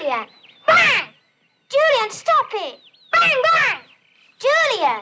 Julian! Bang! Julian, stop it! Bang, bang! Julian!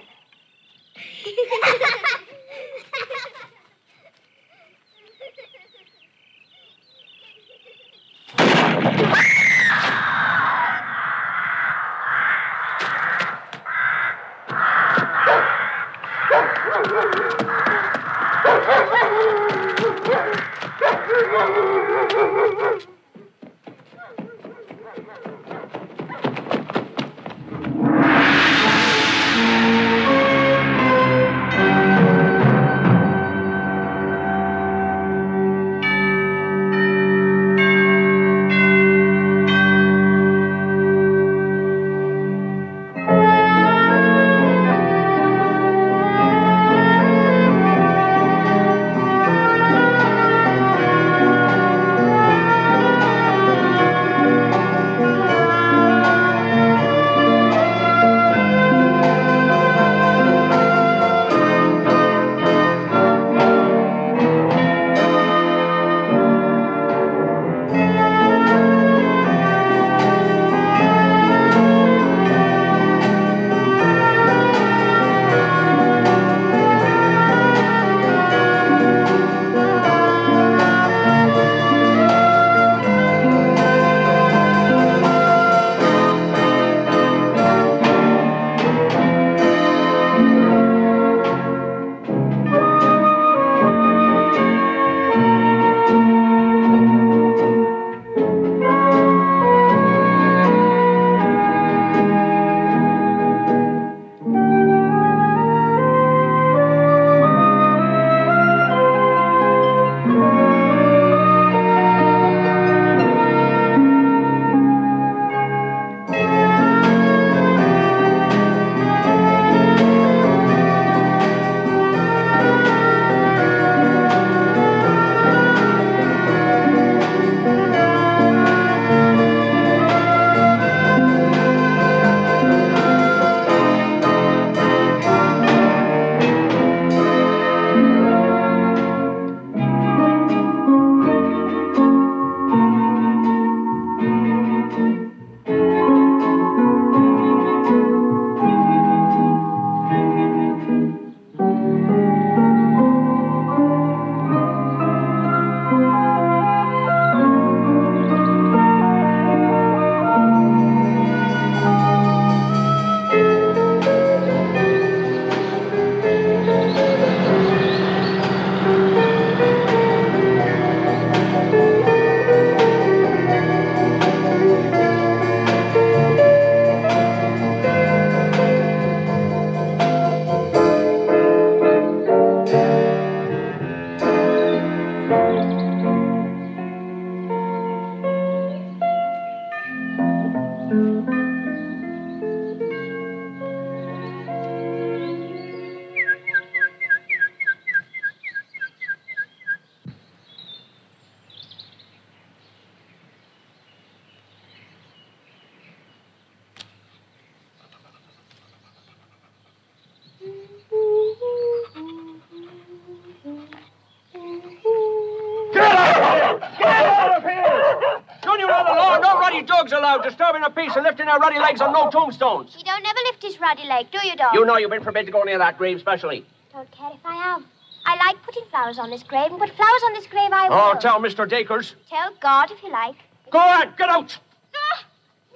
Dogs allowed, disturbing the peace and lifting their ruddy legs on no tombstones. You don't never lift his ruddy leg, do you, dog? You know you've been forbid to go near that grave, specially. Don't care if I am. I like putting flowers on this grave, and put flowers on this grave I will. Oh, tell Mr. Dacres. Tell God if you like. Go on, get out!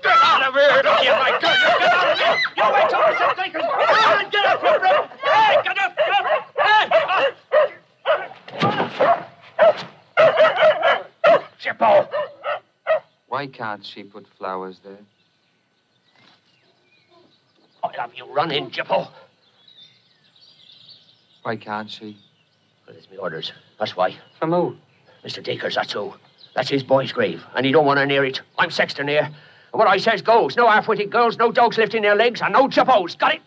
Get out of here, don't you, my God! Get out of here! You wait till Mr. Dacres! Go on, get out, my brother! Hey, get up, Hey! Chippo! Why can't she put flowers there? I'll have you run in, Chippo. Why can't she? Well, it's me orders. That's why. From who? Mr. Dacres, that's who. That's his boy's grave, and he don't want her near it. I'm sexton here. And what I says goes. No half-witted girls, no dogs lifting their legs, and no Chippos. Got it?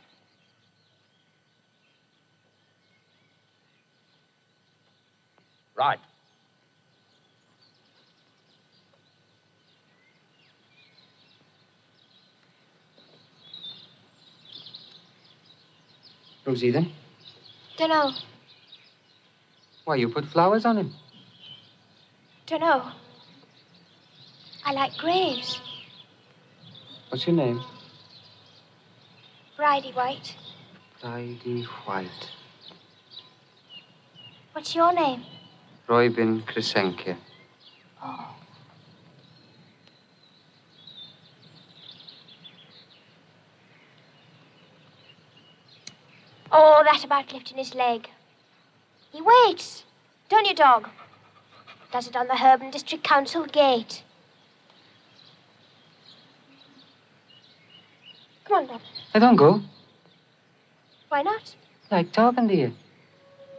Right. Who's he then? Dunno. Why, you put flowers on him? Dunno. I like graves. What's your name? Brydie White. Brydie White. What's your name? Roybin Krysenka. Oh. Oh, that about lifting his leg. He waits, don't you, dog? Does it on the Herban District Council gate. Come on, Bob. I don't go. Why not? I like talking to you.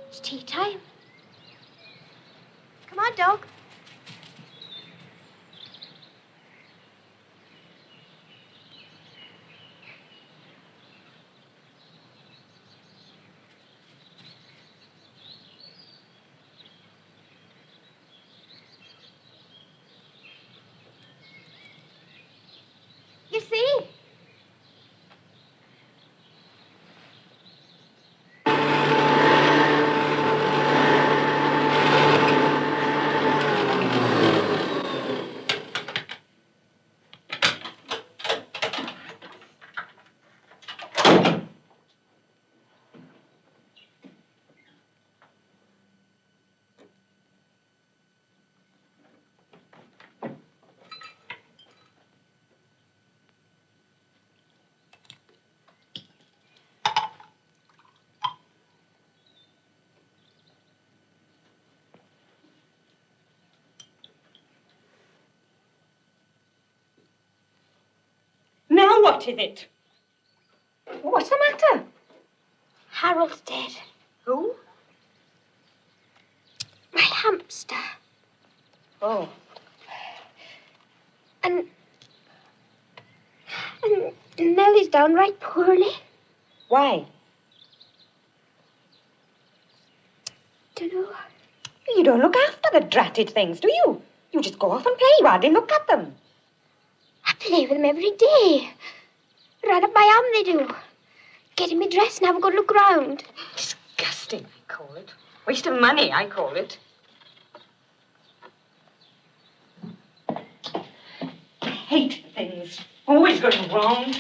It's tea time. Come on, dog. You see? Now what is it? What's the matter? Harold's dead. Who? My hamster. Oh. And Nellie's downright poorly. Why? Dunno. You don't look after the dratted things, do you? You just go off and play. You hardly look at them. I play with them every day. Right up my arm they do. Getting me dressed and have a good look round. Disgusting, I call it. Waste of money, I call it. I hate things. Always going wrong.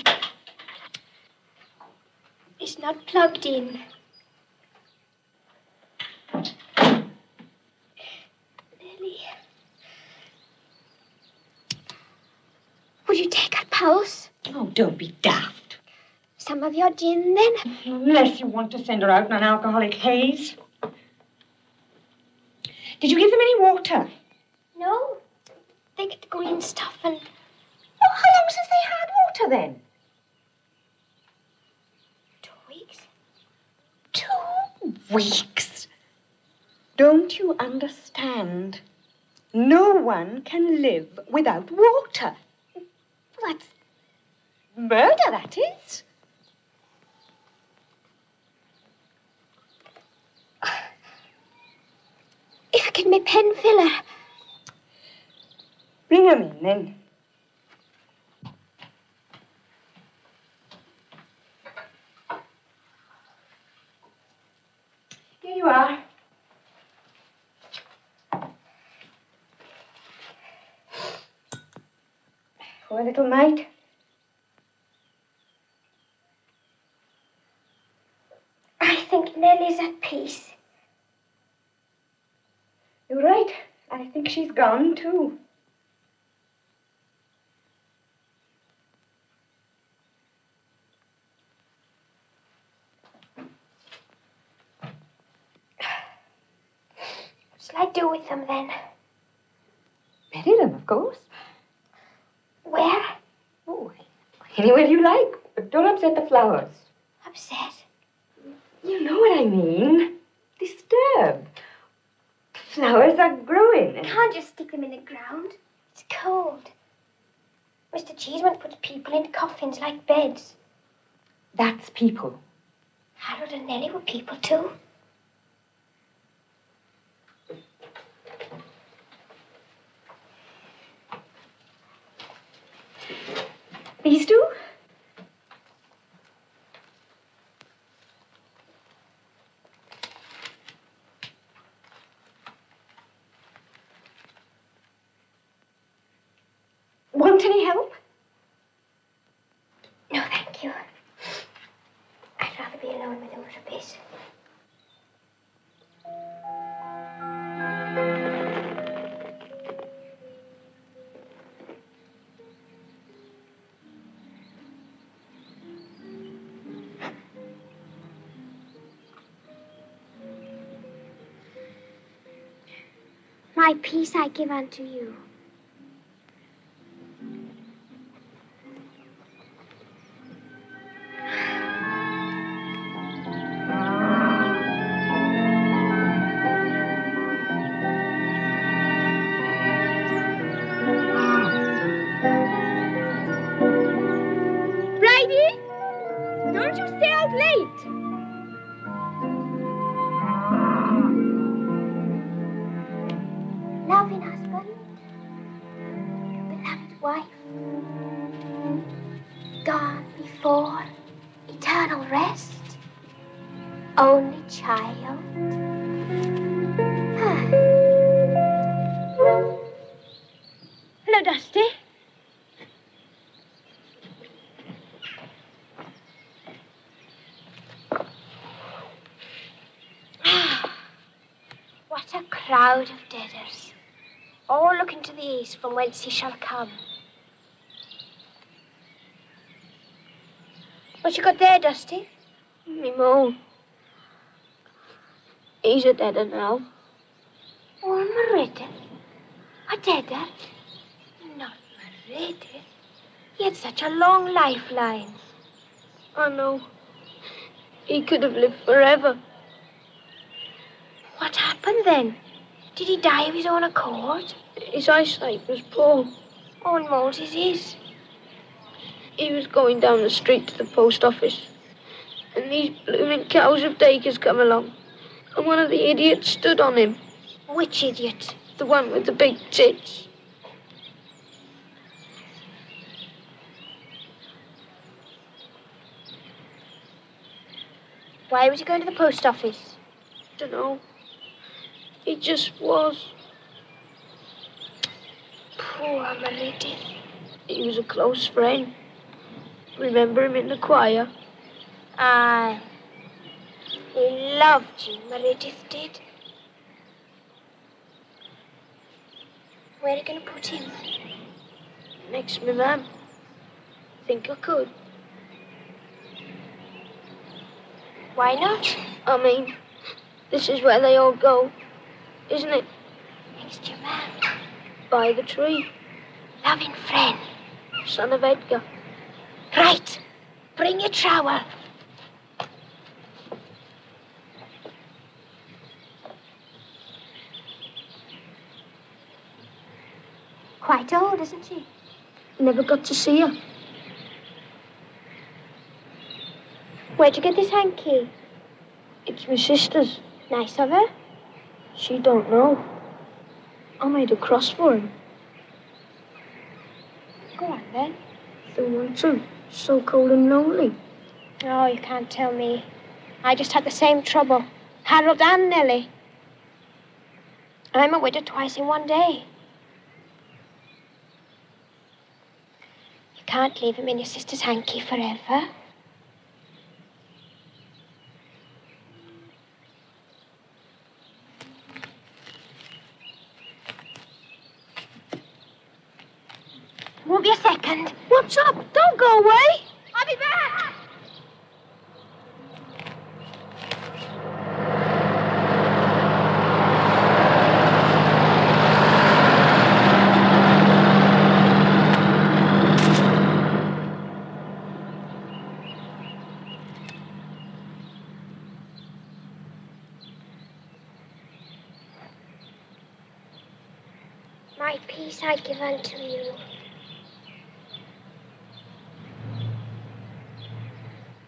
It's not plugged in. Nellie. Would you take her pulse? Oh, don't be daft. Some of your gin, then? Unless you want to send her out in an alcoholic haze. Did you give them any water? No. They get the green stuff and... Oh, how long since they had water, then? 2 weeks. 2 weeks? Don't you understand? No one can live without water. Well, that's murder, that is. If I get my pen filler. Bring them in, then. Here you are. Poor little mite. I think Nellie's at peace. You're right. I think she's gone, too. What shall I do with them, then? Bury them, of course. Where? Oh, anywhere you like. But don't upset the flowers. Upset. You know what I mean. Disturb. Flowers are growing. You can't just stick them in the ground. It's cold. Mr. Cheeseman puts people into coffins like beds. That's people. Harold and Nellie were people, too. These two? Want any help? be alone with her a bit. My peace I give unto you. Brydie, don't you stay out late. Loving husband, beloved wife, gone before eternal rest, only child. Hello, Dusty. What a crowd of deaders, all looking to the east from whence he shall come. What you got there, Dusty? Me mo. He's a deader now. Oh, Meredith. A deader? Not Meredith. He had such a long lifeline. I know. He could have lived forever. What happened then? Did he die of his own accord? His eyesight was poor. Oh, and Moses is. He was going down the street to the post office. And these blooming cows of Dacres come along. And one of the idiots stood on him. Which idiot? The one with the big tits. Why was he going to the post office? Dunno. He just was. Poor Meredith. He was a close friend. Remember him in the choir? Aye. He loved you, Meredith did. Where are you going to put him? Next me mam. Think I could. Why not? I mean, this is where they all go, isn't it? Next your man. By the tree. Loving friend. Son of Edgar. Right. Bring your trowel. Quite old, isn't she? Never got to see her. Where'd you get this hanky? It's my sister's. Nice of her. She don't know. I made a cross for him. Go on, then. Don't want to. So cold and lonely. Oh, you can't tell me. I just had the same trouble. Harold and Nellie. I'm a widow twice in one day. You can't leave him in your sister's hanky forever. Won't be a second. What's up? Don't go away. I'll be back. My peace I give unto you.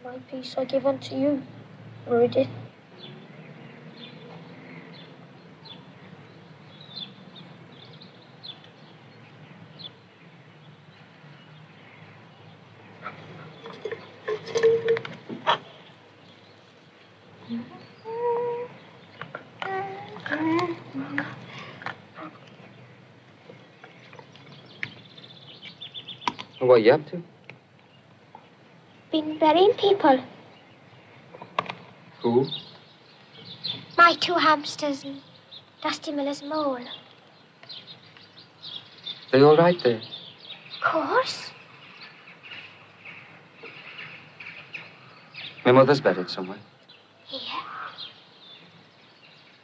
My peace I give unto you, Meredith. What are you up to? Been burying people. Who? My 2 hamsters and Dusty Miller's mole. They all right there? Of course. My mother's buried somewhere. Here.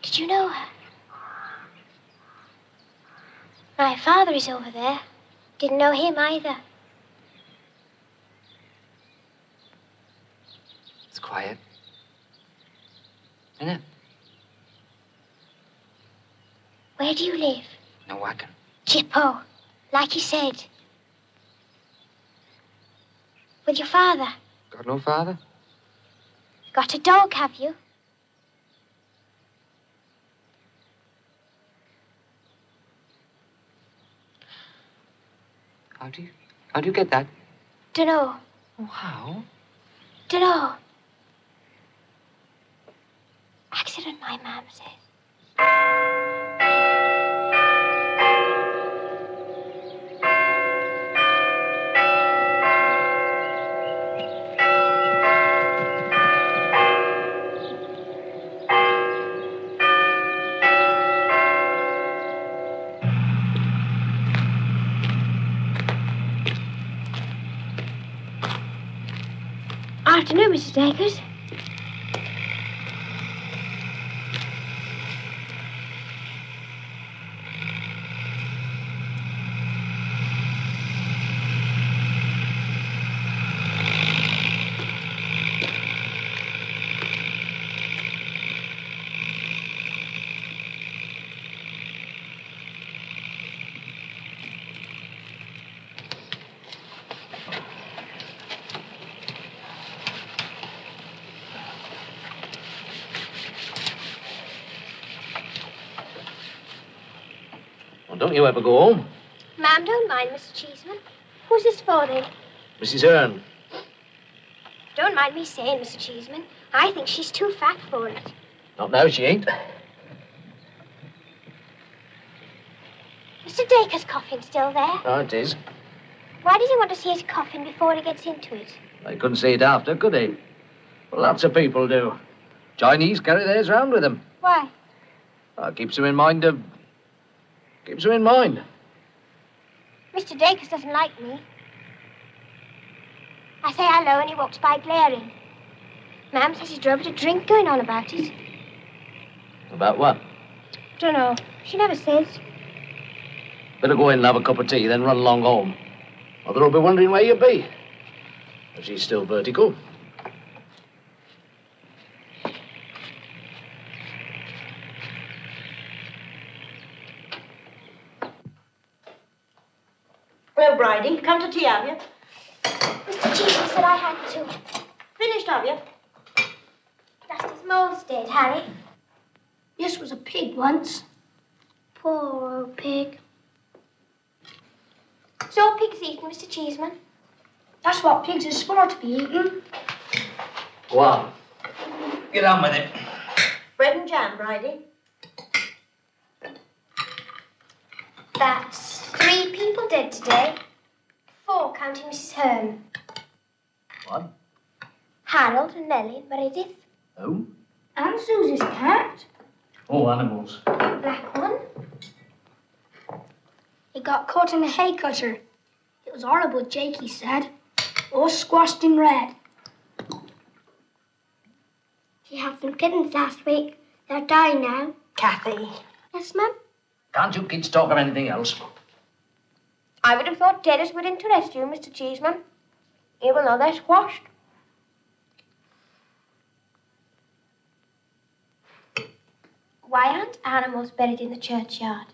Did you know her? My father is over there. Didn't know him either. It's quiet. Annette? Where do you live? In a wagon. Chippo, like you said. With your father. Got no father? Got a dog, have you? How do you get that? Dunno. Oh, how? Dunno. Accident, my mum says. Afternoon, Mrs. Dacres. Don't you ever go home? Ma'am, don't mind, Mr. Cheeseman. Who's this for, then? Mrs. Hearn. Don't mind me saying, Mr. Cheeseman, I think she's too fat for it. Not now, she ain't. Mr. Dacres' coffin still there? Oh, it is. Why does he want to see his coffin before he gets into it? They couldn't see it after, could they? Well, lots of people do. Chinese carry theirs round with them. Why? Keeps them in mind of... Keeps them in mind. Mr. Dacres doesn't like me. I say hello and he walks by glaring. Ma'am says he drove to drink going on about it. About what? Dunno. She never says. Better go in and have a cup of tea, then run along home. Mother will be wondering where you be. If she's still vertical. Hello, Brydie. Come to tea, have you? Mr. Cheeseman said I had to. Finished, have you? Dusty's mole's dead, Harry. This was a pig once. Poor old pig. So all pigs eaten, Mr. Cheeseman? That's what pigs are supposed to be eating. Go on. Get on with it. Bread and jam, Brydie. That's 3 people dead today. 4 counting Mrs. Hearn. What? Harold and Nellie and Meredith. Who? And Susie's cat. Oh, animals. Black one. He got caught in a hay cutter. It was horrible, Jakey said. All squashed in red. He had some kittens last week. They're dying now. Kathy. Yes, ma'am? Can't you kids talk of anything else? I would have thought deaders would interest you, Mr. Cheeseman. Even though they're squashed. Why aren't animals buried in the churchyard?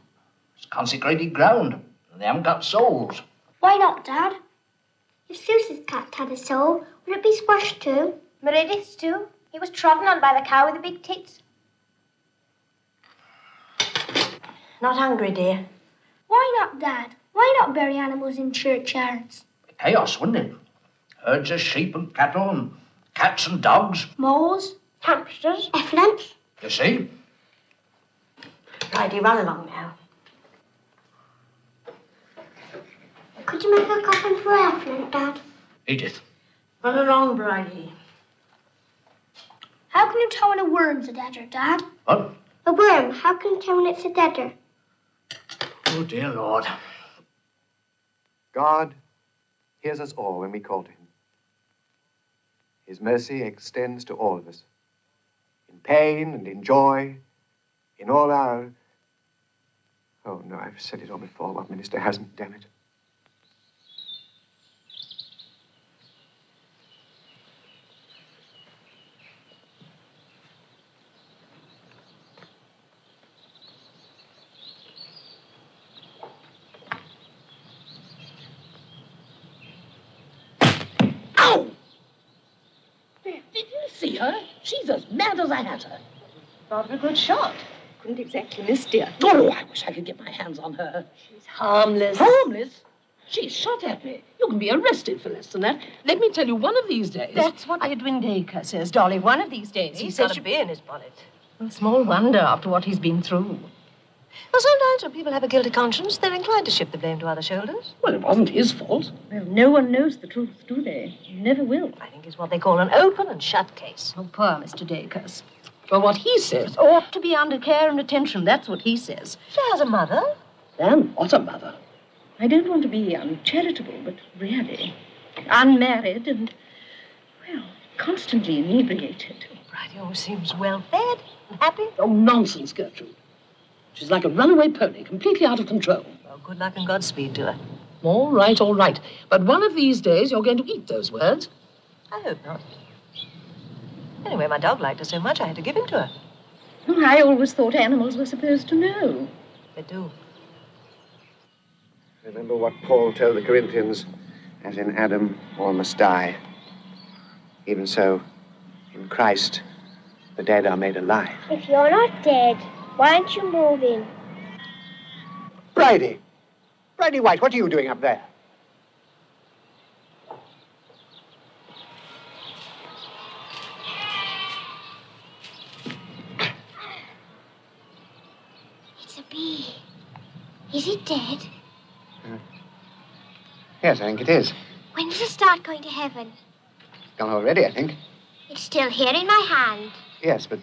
It's consecrated ground, and they haven't got souls. Why not, Dad? If Susie's cat had a soul, would it be squashed too? Meredith's too. He was trodden on by the cow with the big tits. Not hungry, dear. Why not, Dad? Why not bury animals in churchyards? Chaos, wouldn't it? Herds of sheep and cattle and cats and dogs. Moles? Hamsters. Effluents. You see? Brydie, run along now. Could you make a coffin for Effluent, Dad? Edith. Run along, Brydie. How can you tell when a worm's a deader, Dad? What? A worm. How can you tell when it's a deader? Oh, dear Lord. God hears us all when we call to him. His mercy extends to all of us. In pain and in joy, in all our... Oh, no, I've said it all before. What minister hasn't, damn it? Ow! Did you see her? She's as mad as a hatter. Rather a good shot. Couldn't exactly miss, dear. Oh, I wish I could get my hands on her. She's harmless. Harmless? She shot at me. You can be arrested for less than that. Let me tell you, one of these days... That's what Edwin Dacres says, Dolly. One of these days. He's got a bee in his bonnet. Well, small wonder after what he's been through. Well, sometimes when people have a guilty conscience, they're inclined to shift the blame to other shoulders. Well, it wasn't his fault. Well, no one knows the truth, do they? Never will. I think it's what they call an open and shut case. Oh, poor Mr. Dacres. Well, what he says... Ought to be under care and attention. That's what he says. She has a mother. And what a mother. I don't want to be uncharitable, but really, unmarried and, well, constantly inebriated. Brydie always seems well-fed and happy. Oh, nonsense, Gertrude. She's like a runaway pony, completely out of control. Well, good luck and Godspeed to her. All right, all right. But one of these days, you're going to eat those words. I hope not. Anyway, my dog liked her so much, I had to give him to her. Oh, I always thought animals were supposed to know. They do. Remember what Paul told the Corinthians, as in Adam, all must die. Even so, in Christ, the dead are made alive. If you're not dead, why aren't you moving? Brydie! Brydie White, what are you doing up there? It's a bee. Is it dead? Yes, I think it is. When does it start going to heaven? Gone already, I think. It's still here in my hand. Yes, but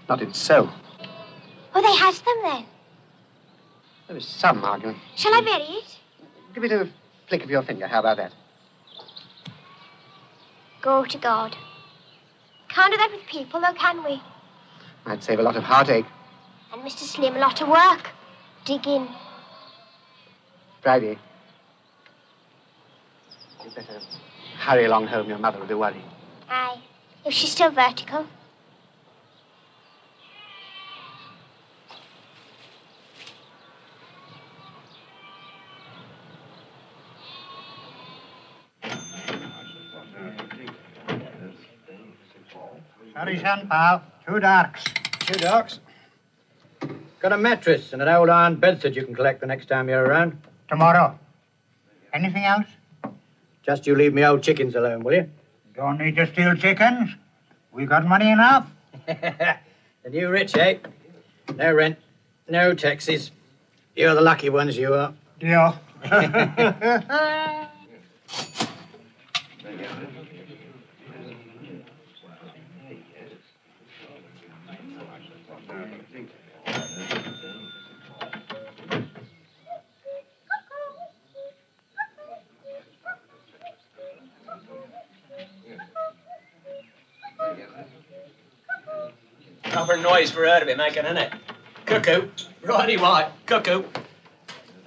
not in so. Oh, they has them then. There is some argument. Shall I bury it? Give it a flick of your finger. How about that? Go to God. Can't do that with people, though, can we? Might save a lot of heartache. And Mr. Slim a lot of work. Dig in. Brydie, you'd better hurry along home. Your mother will be worried. Aye, if she's still vertical. Sorry, son, pal. 2 darks. 2 darks? Got a mattress and an old iron bedstead you can collect the next time you're around. Tomorrow. Anything else? Just you leave me old chickens alone, will you? Don't need to steal chickens. We got money enough. And you rich, eh? No rent, no taxes. You're the lucky ones, you are. Deal. Proper noise for her to be making, isn't it? Cuckoo. Righty white. Cuckoo.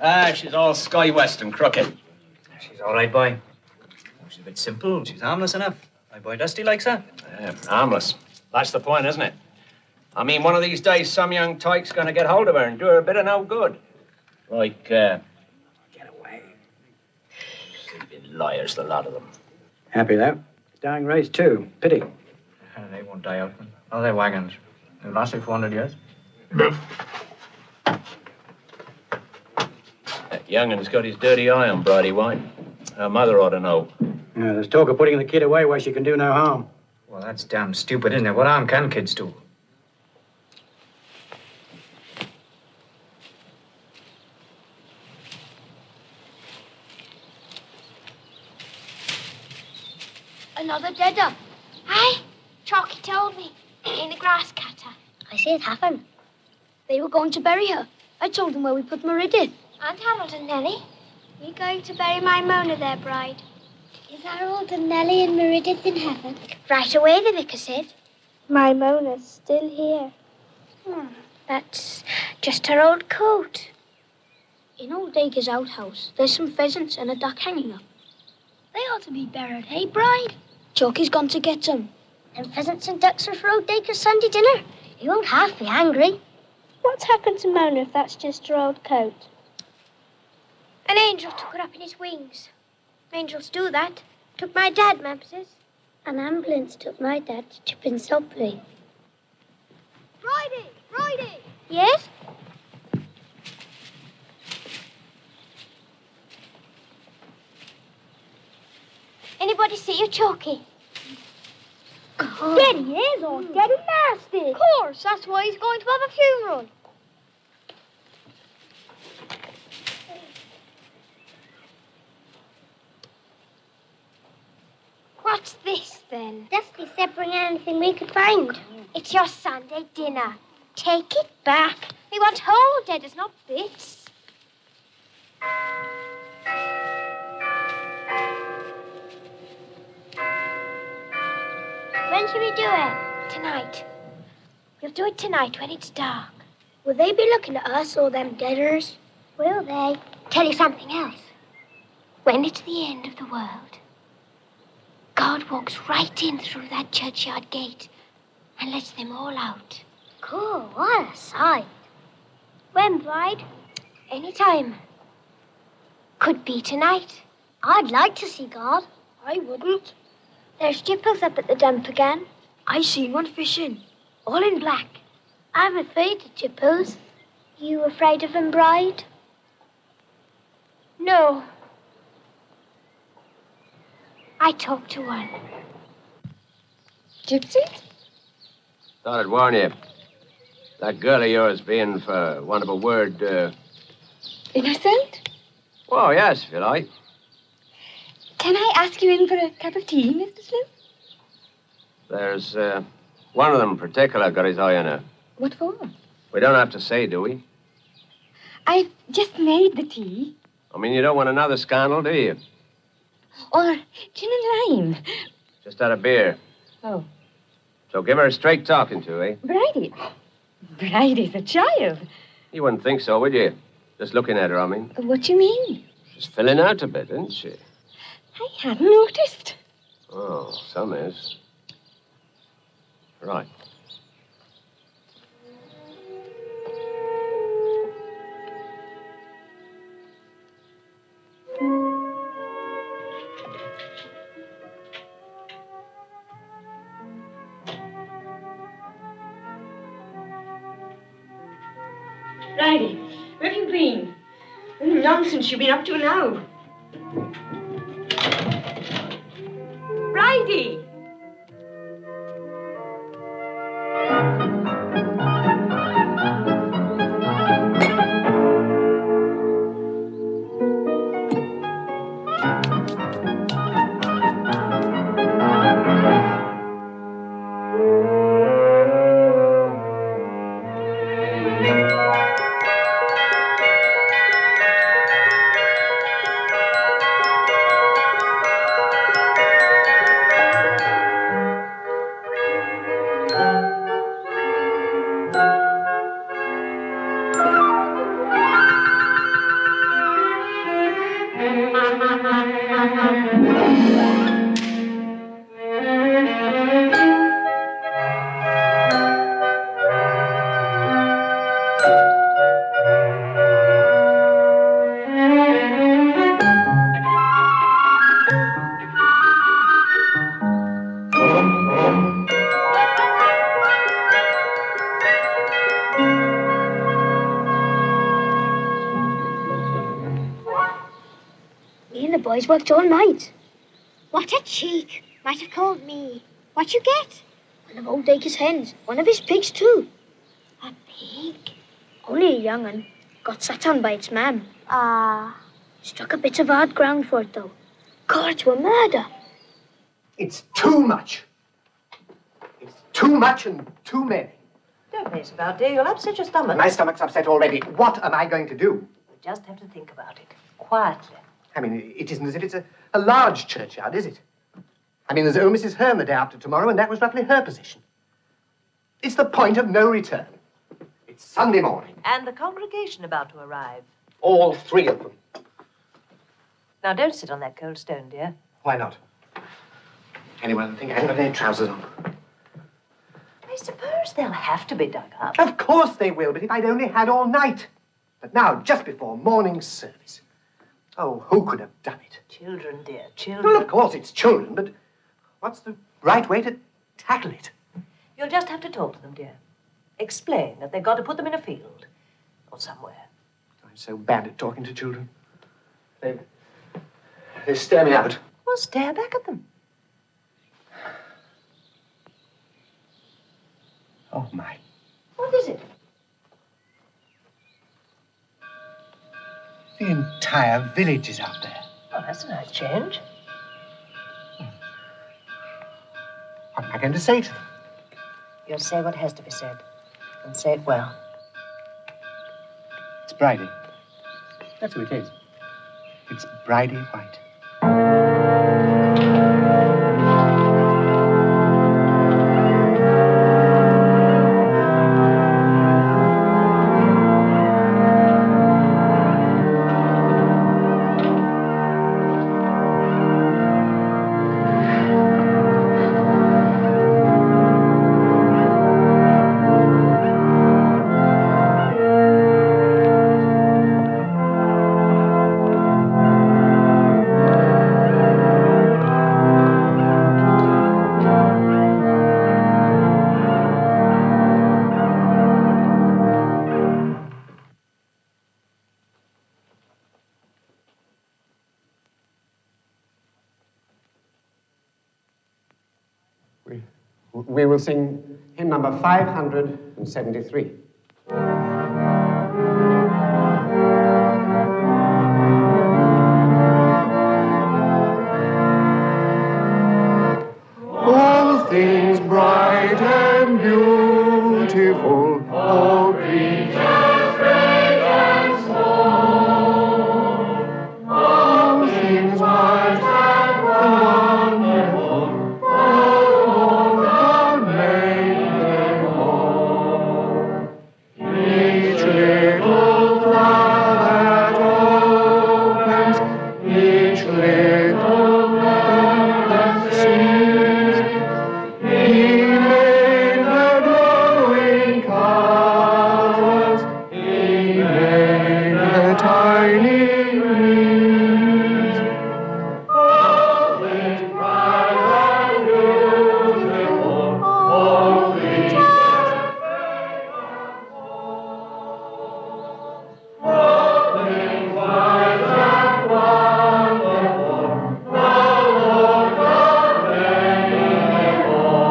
Ah, she's all Sky West and crooked. She's all right, boy. She's a bit simple. She's harmless enough. My boy Dusty likes her. Yeah, harmless. That's the point, isn't it? I mean, one of these days, some young tyke's going to get hold of her and do her a bit of no good. Like, get away. Sleeping liars, the lot of them. Happy, though. Dying race, too. Pity. They won't die out. All their wagons. They've lasted 400 years. That youngun's got his dirty eye on Brydie White. Her mother ought to know. Yeah, there's talk of putting the kid away where she can do no harm. Well, that's damn stupid, isn't it? What harm can kids do? Another deader. Aye, grass cutter. I see it happen. They were going to bury her. I told them where we put Meredith. And Harold and Nellie. We're going to bury my Mona there, Bride. Is Harold and Nellie and Meredith in heaven? Right away, the vicar said. My Mona's still here. That's just her old coat. In old Dacres' outhouse, there's some pheasants and a duck hanging up. They ought to be buried, hey, Bride? Chalky's gone to get them. And pheasants and ducks are for old Dacres' Sunday dinner. He won't half be angry. What's happened to Mona if that's just her old coat? An angel took her up in his wings. Angels do that. Took my dad, Mamses. An ambulance took my dad to Pinsopli. Brydie! Brydie! Yes? Anybody see you, Chalky? There he is, all dead and nasty. Of course, that's why he's going to have a funeral. What's this, then? Dusty said bring anything we could find. It's your Sunday dinner. Take it back. We want whole deaders, not bits. When should we do it? Tonight. We'll do it tonight when it's dark. Will they be looking at us or them deaders? Will they? Tell you something else. When it's the end of the world, God walks right in through that churchyard gate and lets them all out. Cool, what a sight. When, Bride? Anytime. Could be tonight. I'd like to see God. I wouldn't. There's jippers up at the dump again. I seen one fishing, all in black. I'm afraid of jippers. You afraid of him, Bride? No. I talked to one. Gypsy? Thought I'd warn you. That girl of yours being, for want of a word, Innocent? Well, yes, if you like. Can I ask you in for a cup of tea, Mr. Smith? There's, one of them in particular got his eye on her. What for? We don't have to say, do we? I've just made the tea. I mean, you don't want another scandal, do you? Or gin and lime. Just had a beer. Oh. So give her a straight talking to, eh? Brydie. Bridie's a child. You wouldn't think so, would you? Just looking at her, I mean. What do you mean? She's filling out a bit, isn't she? I hadn't noticed. Oh, some is. Right. Brydie, where have you been? What nonsense you been up to now? Brydie! Boys worked all night. What a cheek. Might have called me. What you get? One of old Dacres' hens. One of his pigs, too. A pig? Only a young un. Got sat on by its mam. Ah. Struck a bit of hard ground for it, though. Caught to a murder. It's too much. It's too much and too many. Don't mess about, dear. You'll upset your stomach. My stomach's upset already. What am I going to do? You just have to think about it. Quietly. I mean, it isn't as if it's a large churchyard, is it? I mean, there's old Mrs. Hearn the day after tomorrow, and that was roughly her position. It's the point of no return. It's Sunday morning. And the congregation about to arrive. All three of them. Now, don't sit on that cold stone, dear. Why not? Anyone think I haven't got any trousers on? I suppose they'll have to be dug up. Of course they will, but if I'd only had all night. But now, just before morning service. Oh, who could have done it? Children, dear, children. Well, of course it's children, but what's the right way to tackle it? You'll just have to talk to them, dear. Explain that they've got to put them in a field. Or somewhere. I'm so bad at talking to children. They stare me out. Well, stare back at them. Oh, my. What is it? The entire village is out there. Oh, that's a nice change. What am I going to say to them? You'll say what has to be said. And say it well. It's Brydie. That's who it is. It's Brydie White. We will sing hymn number 573. All things bright and beautiful, all creatures great and small, all things white and wonderful, all God made them all. Each little flower that opens, each little bird that sings, He made the glowing colors, He made the tiny leaves. All things bright and beautiful, all things great and small, all things wise and wonderful, the Lord God made them all.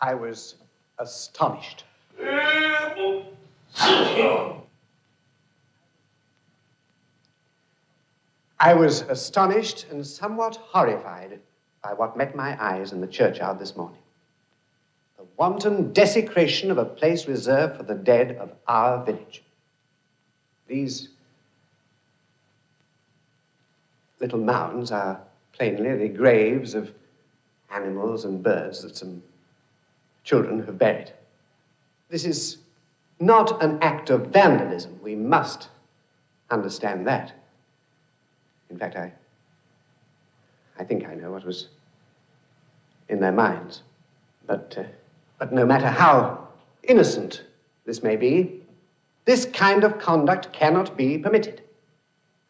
I was astonished. I was astonished and somewhat horrified by what met my eyes in the churchyard this morning. The wanton desecration of a place reserved for the dead of our village. These little mounds are plainly the graves of animals and birds that some children have buried. This is not an act of vandalism. We must understand that. In fact, I think I know what was in their minds. But no matter how innocent this may be, this kind of conduct cannot be permitted.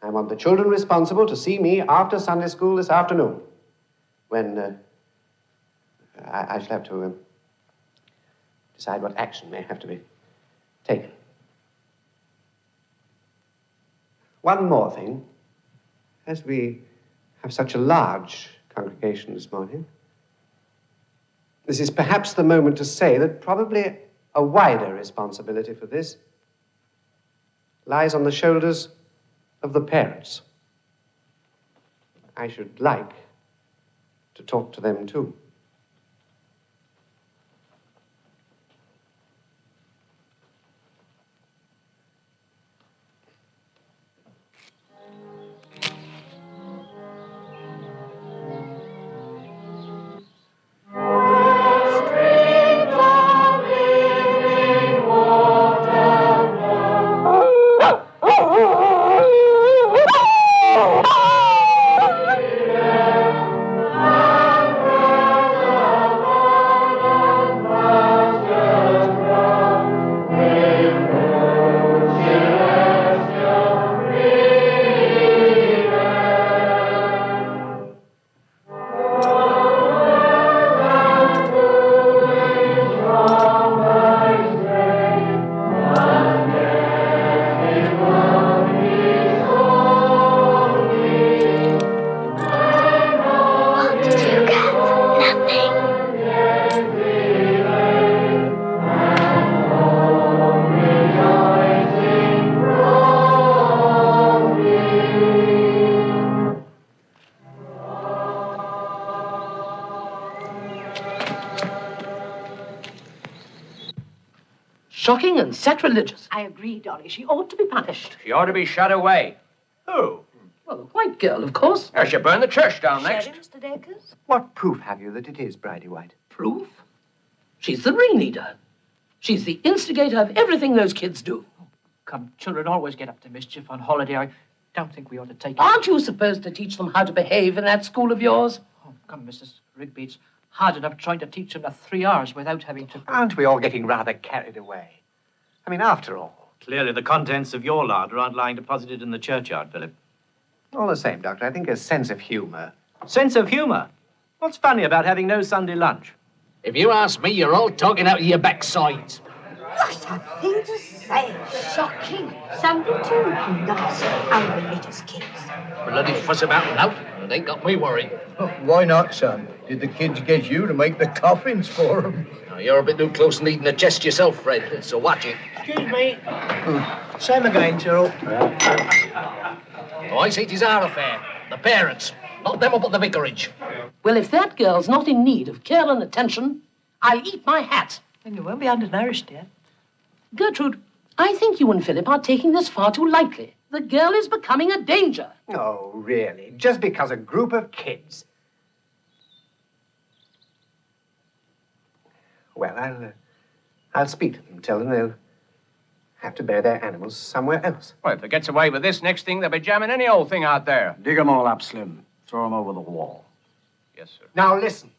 I want the children responsible to see me after Sunday school this afternoon, when I shall have to decide what action may have to be taken. One more thing. As we have such a large congregation this morning. This is perhaps the moment to say that probably a wider responsibility for this lies on the shoulders of the parents. I should like to talk to them too. Shocking and sacrilegious. I agree, Dolly. She ought to be punished. She ought to be shut away. Who? Well, the white girl, of course. I should burn the church down next. Shall we, Mr. Dacres? What proof have you that it is Brydie White? Proof? She's the ringleader. She's the instigator of everything those kids do. Come, children always get up to mischief on holiday. I don't think we ought to take it. Aren't you supposed to teach them how to behave in that school of yours? Oh, come, Mrs. Rigby, it's hard enough trying to teach them the 3 hours without having to... Aren't we all getting rather carried away? I mean, after all. Clearly, the contents of your larder aren't lying deposited in the churchyard, Philip. All the same, Doctor, I think a sense of humour. Sense of humour? What's funny about having no Sunday lunch? If you ask me, you're all talking out of your backsides. What a thing to say. Shocking. Sunday too. Nice, unreligious kids. Bloody fuss about now. It ain't got me worried. Why not, son? Did the kids get you to make the coffins for them? Now, you're a bit too close and eating the chest yourself, Fred, so watch it. Excuse me. Same again, Cyril. Oh, I say it is our affair. The parents. Not them up at the vicarage. Well, if that girl's not in need of care and attention, I'll eat my hat. Then you won't be undernourished, dear. Gertrude, I think you and Philip are taking this far too lightly. The girl is becoming a danger. Oh, really? Just because a group of kids... Well, I'll speak to them, tell them they'll have to bury their animals somewhere else. Well, if they gets away with this next thing, they'll be jamming any old thing out there. Dig 'em all up, Slim. Throw 'em over the wall. Yes, sir. Now, listen.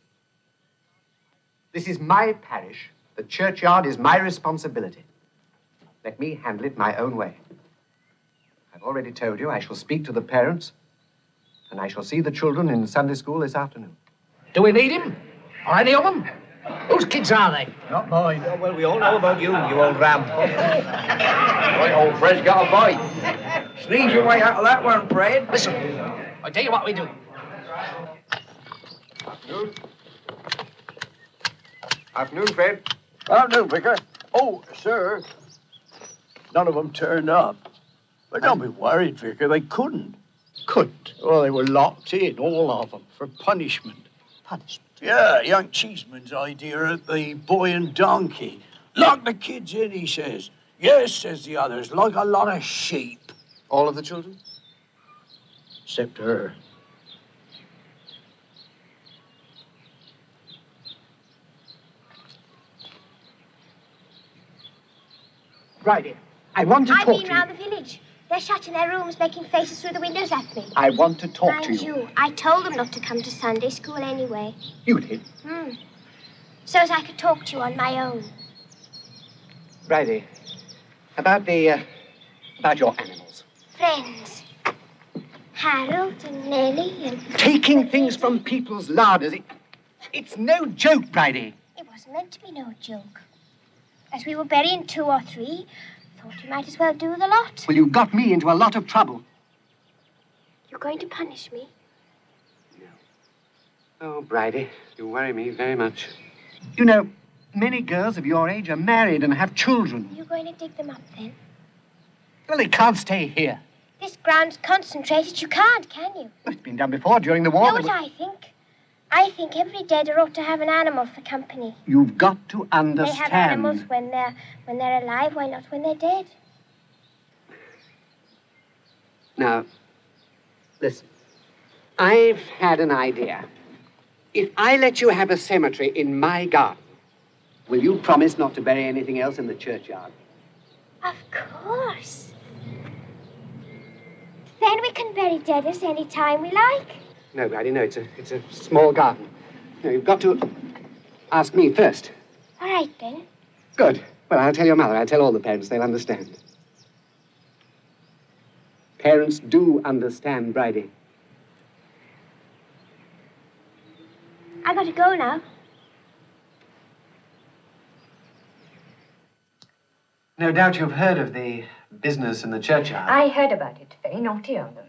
This is my parish. The churchyard is my responsibility. Let me handle it my own way. I've already told you I shall speak to the parents, and I shall see the children in Sunday school this afternoon. Do we need him? Or any of them? Whose kids are they? Not mine. Oh, well, we all know about you, you old ram. Right, old Fred's got a bite. Sneeze your way out of that one, Fred. Listen, I tell you what we do. Afternoon. Afternoon, Fred. Afternoon, Vicar. Oh, sir. None of them turned up. But don't be worried, Vicar. They couldn't. Couldn't? Well, they were locked in, all of them, for punishment. Punishment? Yeah, young Cheeseman's idea at the Boy and Donkey. Lock the kids in, he says. Yes, says the others, like a lot of sheep. All of the children? Except her. Brydie, I want to I've talk been to you. round the village. They're shut in their rooms, making faces through the windows at me. I want to talk Mind to you. you, I told them not to come to Sunday school anyway. You did? So as I could talk to you on my own. Brydie, about your animals. Friends. Harold and Nellie and... Taking things from people's larders. It's no joke, Brydie. It wasn't meant to be no joke. As we were burying 2 or 3, thought you might as well do the lot. Well, you got me into a lot of trouble. You're going to punish me? Oh, Brydie, you worry me very much. You know, many girls of your age are married and have children. You're going to dig them up then? Well, they can't stay here. This ground's concentrated. You can't, can you? Well, it's been done before, during the war. Know what I think? I think every deader ought to have an animal for company. You've got to understand. They have animals when they're alive. Why not when they're dead? Now, listen. I've had an idea. If I let you have a cemetery in my garden, will you promise not to bury anything else in the churchyard? Of course. Then we can bury deaders any time we like. No, Brydie, no. It's a small garden. No, you've got to ask me first. All right, then. Good. Well, I'll tell your mother. I'll tell all the parents. They'll understand. Parents do understand, Brydie. I got to go now. No doubt you've heard of the business in the churchyard. I heard about it. Very naughty of them.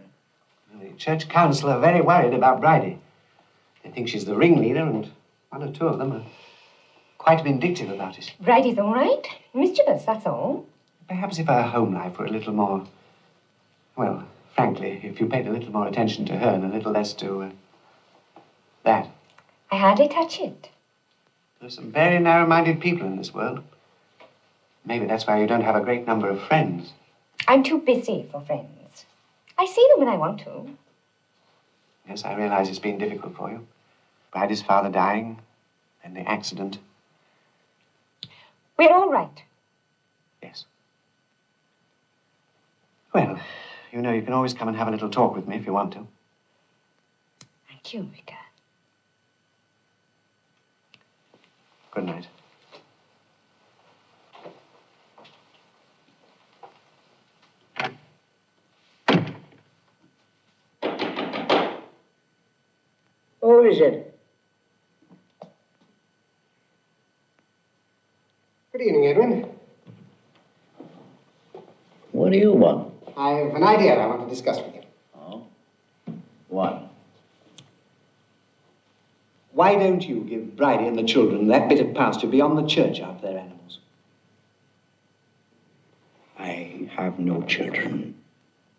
The church council are very worried about Brydie. They think she's the ringleader, and one or two of them are quite vindictive about it. Bridie's all right. Mischievous, that's all. Perhaps if her home life were a little more... Well, frankly, if you paid a little more attention to her and a little less to... that. I hardly touch it. There's some very narrow-minded people in this world. Maybe that's why you don't have a great number of friends. I'm too busy for friends. I see them when I want to. Yes, I realize it's been difficult for you. Bridie's father dying, and the accident. We're all right. Yes. Well, you know, you can always come and have a little talk with me if you want to. Thank you, Vicar. Good night. Who is it? Good evening, Edwin. What do you want? I've an idea I want to discuss with you. Oh? What? Why don't you give Brydie and the children that bit of pasture beyond the churchyard for their animals? I have no children,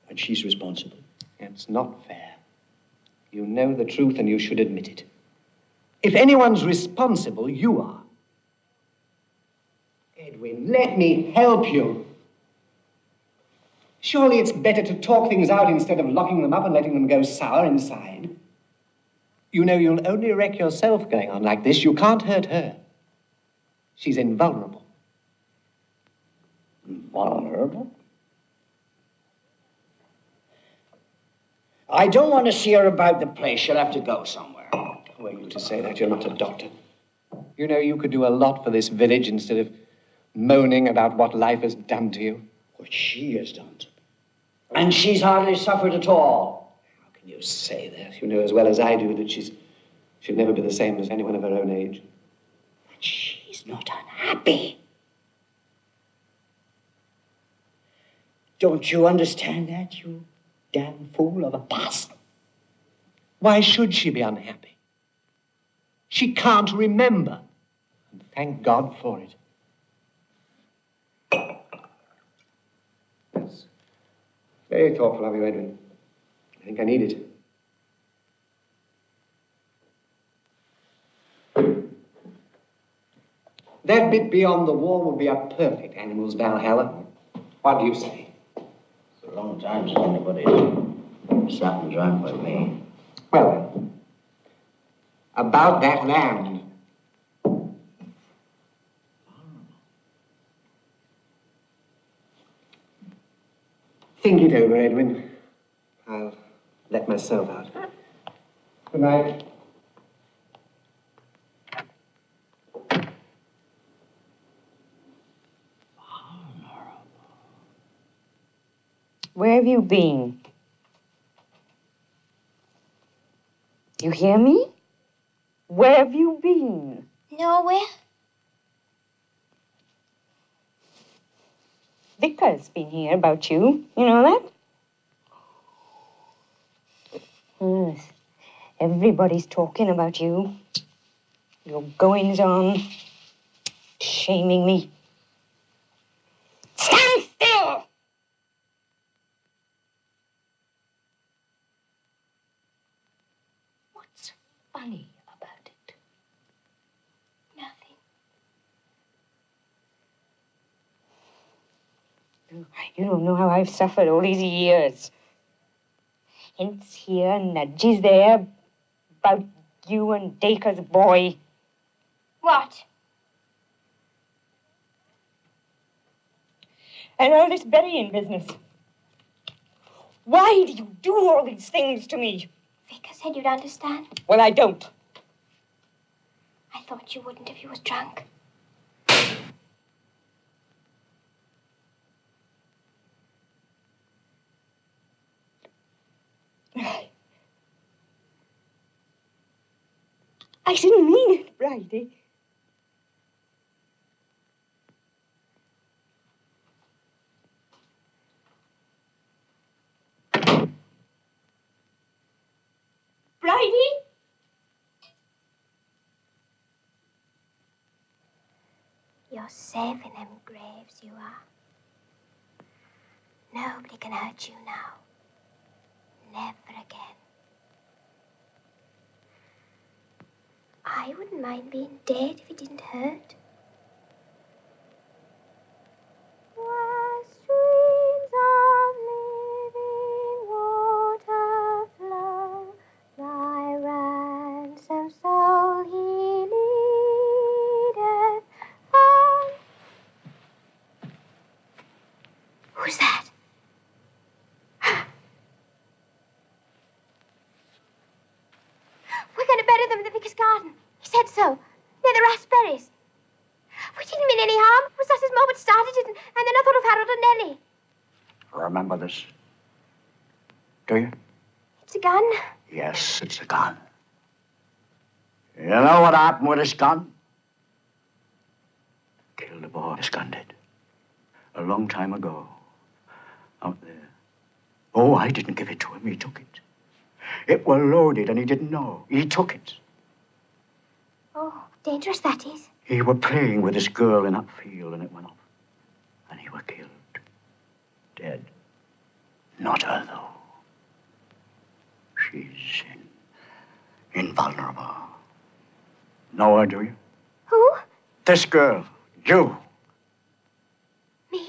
and she's responsible. It's not fair. You know the truth and you should admit it. If anyone's responsible, you are. Edwin, let me help you. Surely it's better to talk things out instead of locking them up and letting them go sour inside. You know you'll only wreck yourself going on like this. You can't hurt her. She's invulnerable. Vulnerable? I don't want to see her about the place. She'll have to go somewhere. Who are you to say that? You're not a doctor. You know you could do a lot for this village instead of moaning about what life has done to you. What she has done to me. And she's hardly suffered at all. How can you say that? You know as well as I do that she'll never be the same as anyone of her own age. But she's not unhappy. Don't you understand that, you damn fool of a parson? Why should she be unhappy? She can't remember. And thank God for it. That's very thoughtful of you, Edwin. I think I need it. That bit beyond the wall would be a perfect animal's Valhalla. What do you say? It's a long time since anybody sat and drank with me. Well, then, about that land. Think it over, Edwin. I'll let myself out. Good night. Where have you been? You hear me? Where have you been? Nowhere. Vicar's been here about you. You know that? Yes. Everybody's talking about you. Your goings on. Shaming me. Stand still! What's funny about it? Nothing. You don't know how I've suffered all these years. Hints here, nudges there, about you and Dacres' boy. What? And all this burying business. Why do you do all these things to me? Vicar said you'd understand. Well, I don't. I thought you wouldn't if you was drunk. I didn't mean it, Brydie. Brydie? You're safe in them graves, you are. Nobody can hurt you now. Never again. I wouldn't mind being dead if it didn't hurt. Where streams of living water flow, my ransom soul he leadeth on. Who's that? We're going to bury them in the vicar's garden. He said so, near the raspberries. We didn't mean any harm. It was just as Mobert started it, and then I thought of Harold and Nellie. Remember this? Do you? It's a gun. Yes, it's a gun. You know what happened with this gun? Killed a boy. This gun did. A long time ago. Out there. Oh, I didn't give it to him. He took it. It were loaded and he didn't know. He took it. Oh, dangerous that is. He were playing with this girl in that field and it went off. And he were killed. Dead. Not her, though. She's invulnerable. Know her, do you? Who? This girl. You. Me?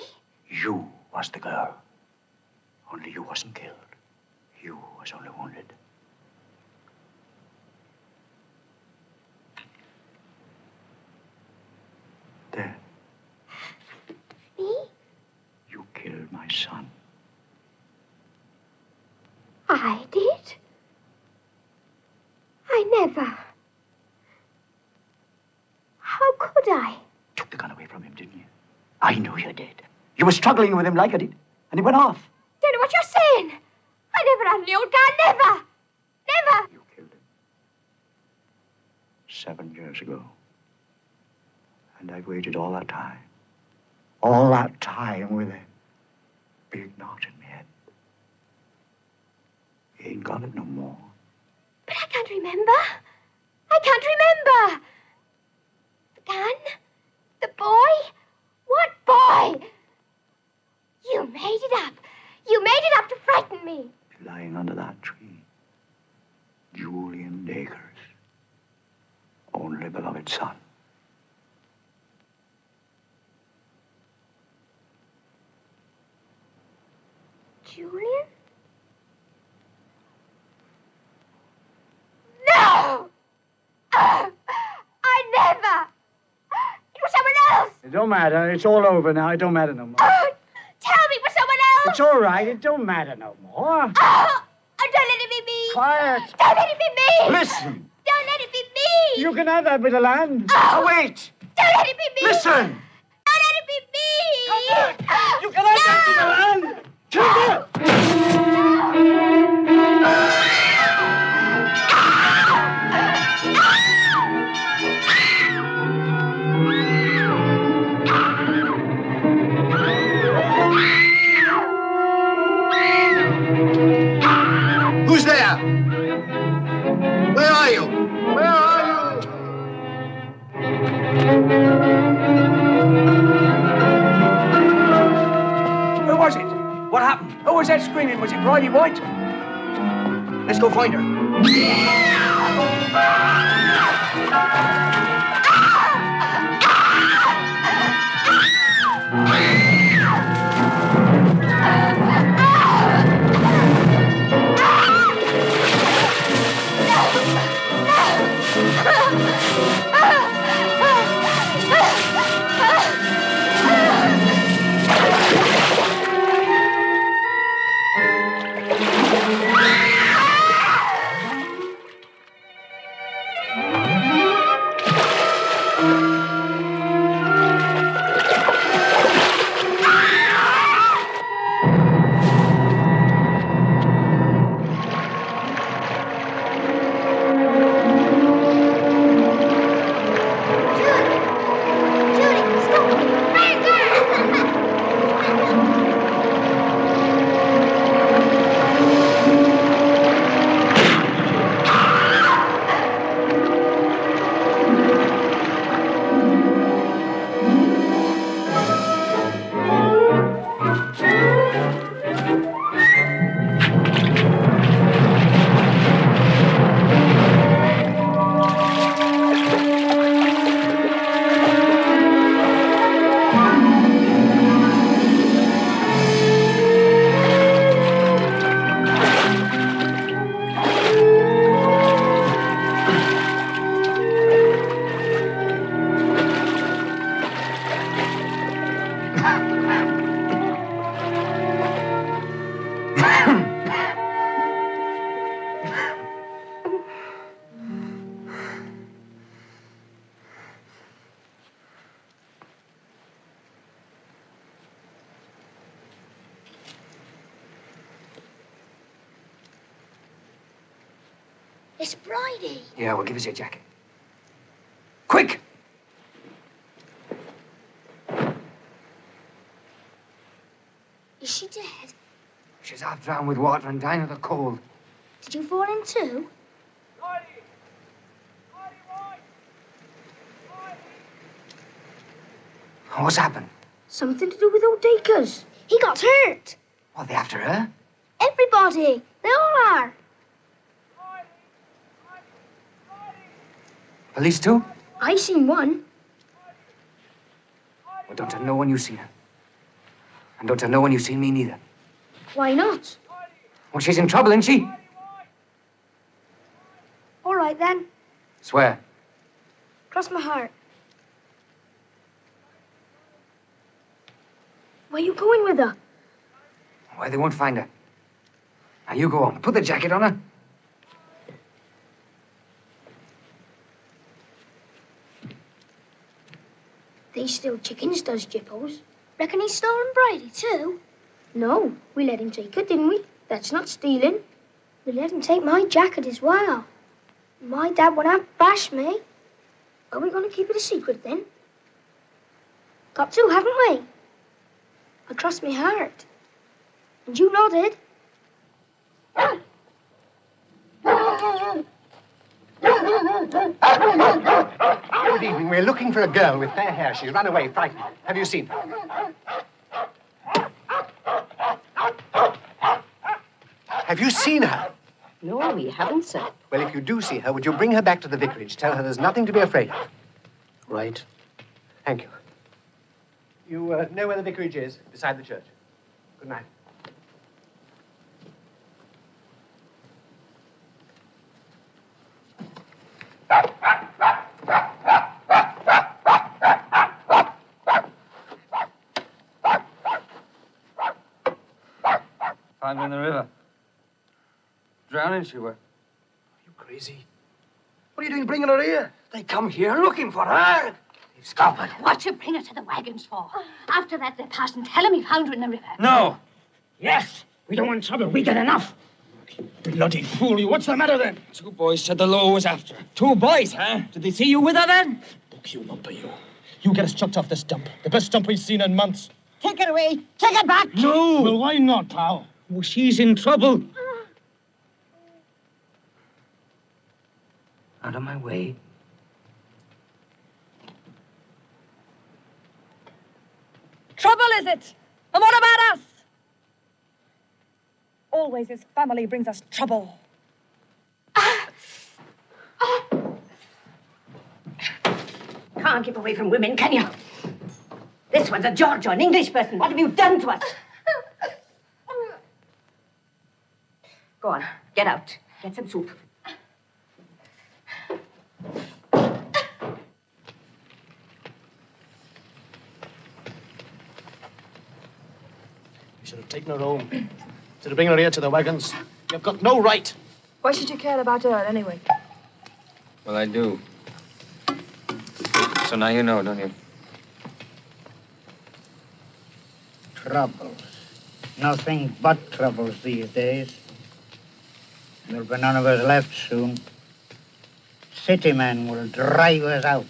You was the girl. Only you wasn't killed. You was only wounded. There. Me? You killed my son. I did? I never. How could I? Took the gun away from him, didn't you? I knew you did. You were struggling with him like I did, and he went off. Don't know what you're saying. I never had the old guy, never. Never. You killed him. 7 years ago. And I've waited all that time. All that time with a big knot in my head. You ain't got it no more. But I can't remember. I can't remember. The gun? The boy? What boy? You made it up. You made it up to frighten me. Lying under that tree. Julian Dacres. Only beloved son. Julian? No! I never! It was someone else! It don't matter. It's all over now. It don't matter no more. Oh, tell me it was someone else! It's all right. It don't matter no more. Oh, don't let it be me! Quiet! Don't let it be me! Listen! Don't let it be me! You can have that bit of land. Oh, wait! Don't let it be me! Listen! Don't let it be me! You can have that bit of land! Come Who's there? Was it Brydie White? Let's go find her. It's Brydie. Yeah, well, give us your jacket. Quick! Is she dead? She's half drowned with water and dying of the cold. Did you fall in too? What's happened? Something to do with old Dacres. He got hurt. What, they after her? Everybody. They all are. Police too? I seen one. Well, don't tell no one you seen her. And don't tell no one you seen me neither. Why not? Well, she's in trouble, isn't she? All right, then. Swear. Cross my heart. Where you going with her? Why, they won't find her. Now, you go on. Put the jacket on her. They steal chickens, does Jippos. Reckon he's stolen Brydie too? No, we let him take her, didn't we? That's not stealing. We let him take my jacket as well. My dad went out and bashed me. Are we going to keep it a secret then? Got to, haven't we? I crossed my heart. And you nodded. Good evening. We're looking for a girl with fair hair. She's run away, frightened. Have you seen her? Have you seen her? No, we haven't, sir. Well, if you do see her, would you bring her back to the vicarage? Tell her there's nothing to be afraid of. Right. Thank you. You know where the vicarage is? Beside the church. Good night. Found her in the river. Drowning she were. Are you crazy? What are you doing bringing her here? They come here looking for her. Stop it. What you bring her to the wagons for? After that, they pass and tell him he found her in the river. No. Yes, we don't want trouble. We get enough. Bloody fool you. What's the matter then? Two boys said the law was after her. Two boys, huh? Did they see you with her then? Look, you lumper, you. You get us chucked off this dump. The best dump we've seen in months. Take it away. Take it back. No. Well, why not, pal? Oh, she's in trouble. Out of my way. Trouble, is it? And what about us? always his family brings us trouble. Can't keep away from women, can you? This one's a Georgia, an English person. What have you done to us? Go on, get out. Get some soup. You should have taken her home. Instead of bringing her here to the wagons. You've got no right. Why should you care about her anyway? Well, I do. So now you know, don't you? Troubles. Nothing but troubles these days. There'll be none of us left soon. City men will drive us out.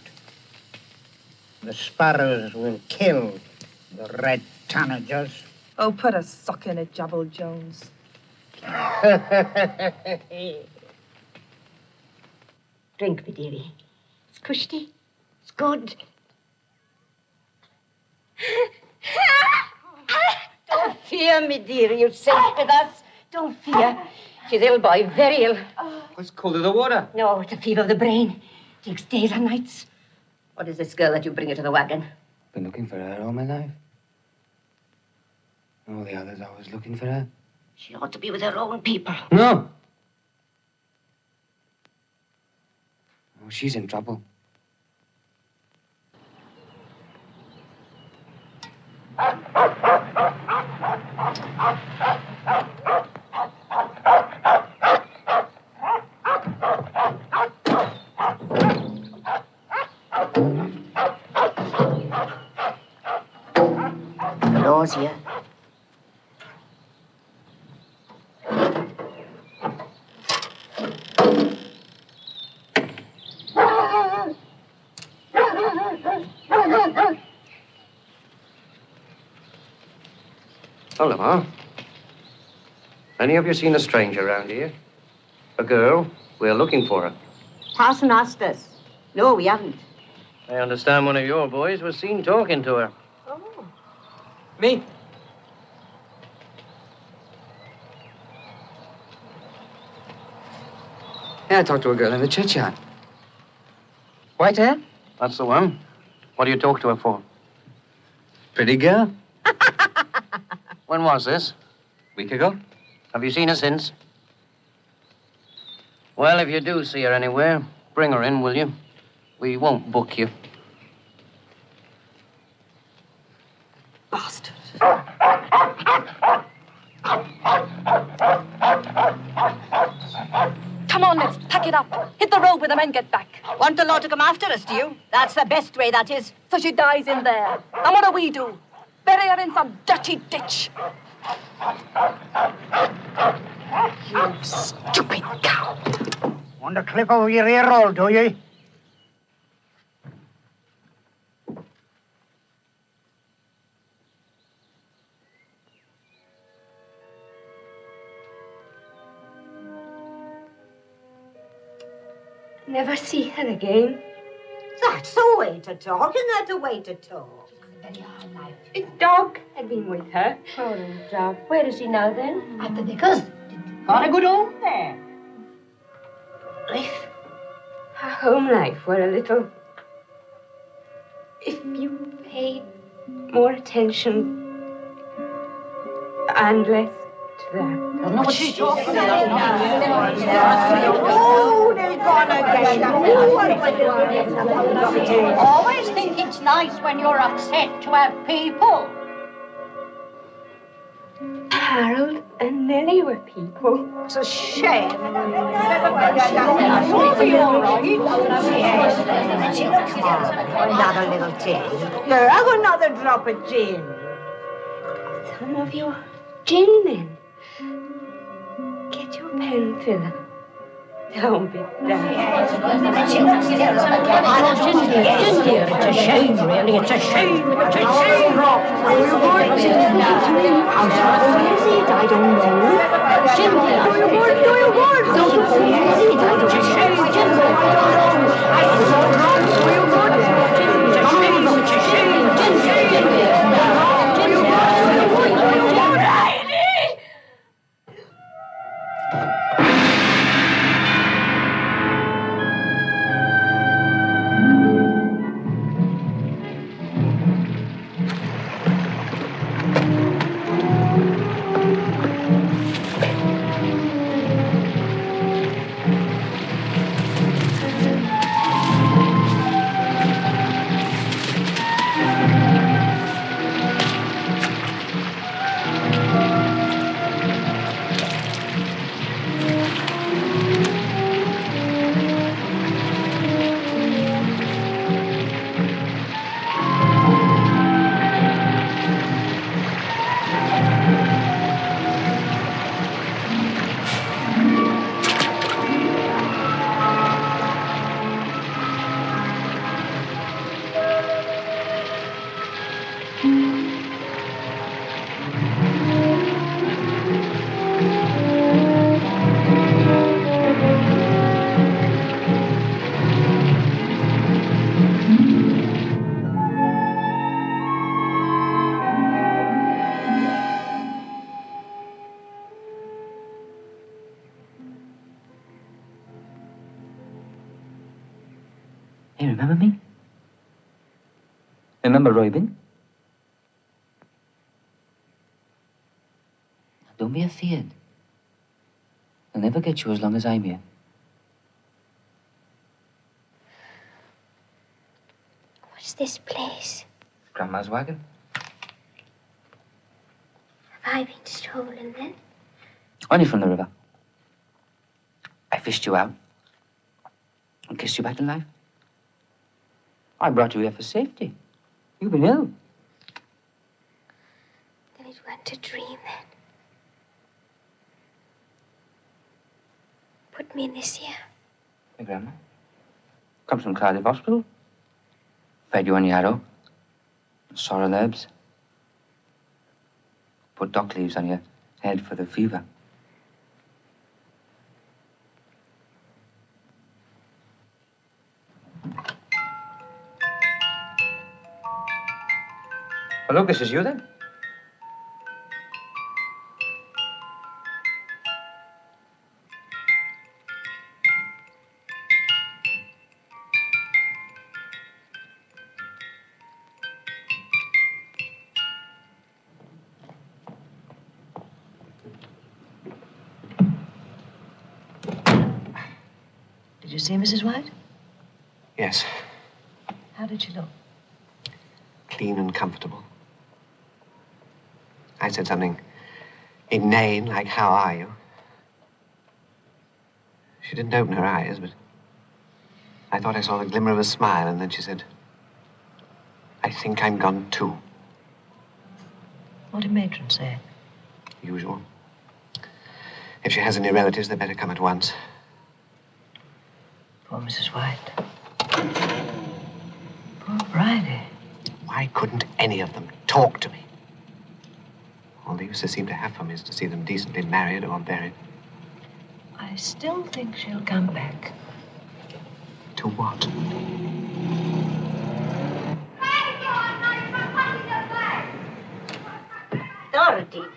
The sparrows will kill the red tanagers. Oh, put a sock in it, Jabble Jones. Drink, me dearie. It's cushy. It's good. Don't fear, me dearie. You're safe with us. Don't fear. She's ill, boy. Very ill. What's cold of the water? No, it's a fever of the brain. Takes days and nights. What is this girl that you bring her to the wagon? Been looking for her all my life. All the others always looking for her. She ought to be with her own people. No. Oh, she's in trouble. Nausea. Hello. Any of you seen a stranger around here? A girl? We're looking for her. Parson asked us. No, we haven't. I understand one of your boys was seen talking to her. Oh. Me? Yeah, I talked to a girl in the churchyard. White hair? That's the one. What do you talk to her for? Pretty girl. When was this? Week ago. Have you seen her since? Well, if you do see her anywhere, bring her in, will you? We won't book you. Bastard. Come on, let's pack it up. Hit the road when the men get back. Want the law to come after us, do you? That's the best way, that is. So she dies in there. And what do? Bury her in some dirty ditch. You stupid cow. Want a clip over your ear roll, do you? Never see her again. That's the way to talk, isn't that the way to talk? Very hard life. His dog had been with her. Poor old dog. Where is he now, then? At the Dacres. Got a good home there. If her home life were a little... If you paid more attention and less to that. I don't know what she's talking about. Oh, they're gone again. Always think it's nice when you're upset to have people. Harold and Nellie were people. It's a shame. You'll be all right. Another little gin. Here, have another drop of gin. Some of your gin, then. Get your pen, Philip. Don't be daft. Gin, dear, it's a shame, really. It's a shame. It's a shame. I don't know. Gin, dear. Do you want? Don't you see it? I don't know. It's a shame. Gin, dear. I don't know. Do you want? It's a shame. It's a shame. Gin, dear. Gin, dear. Do you want? Hey, remember me? Remember Rigby? Don't be afeard. I'll never get you as long as I'm here. What's this place? Grandma's wagon. Have I been stolen then? Only from the river. I fished you out and kissed you back to life. I brought you here for safety. You've been ill. Then it went a dream then. Put me in this here. Hey, Grandma. Comes from Cardiff Hospital. Fed you on yarrow, sorrel herbs. Put dock leaves on your head for the fever. Well, look, this is you then. Did you see Mrs. White? Yes, How did she look? clean and comfortable. I said something inane, like, how are you? She didn't open her eyes, but I thought I saw the glimmer of a smile, and then she said, I think I'm gone too. What did Matron say? Usual. If she has any relatives, they'd better come at once. Poor Mrs. White. Poor Brydie. Why couldn't any of them talk to me? All they used to seem to have for me is to see them decently married or buried. I still think she'll come back. To what?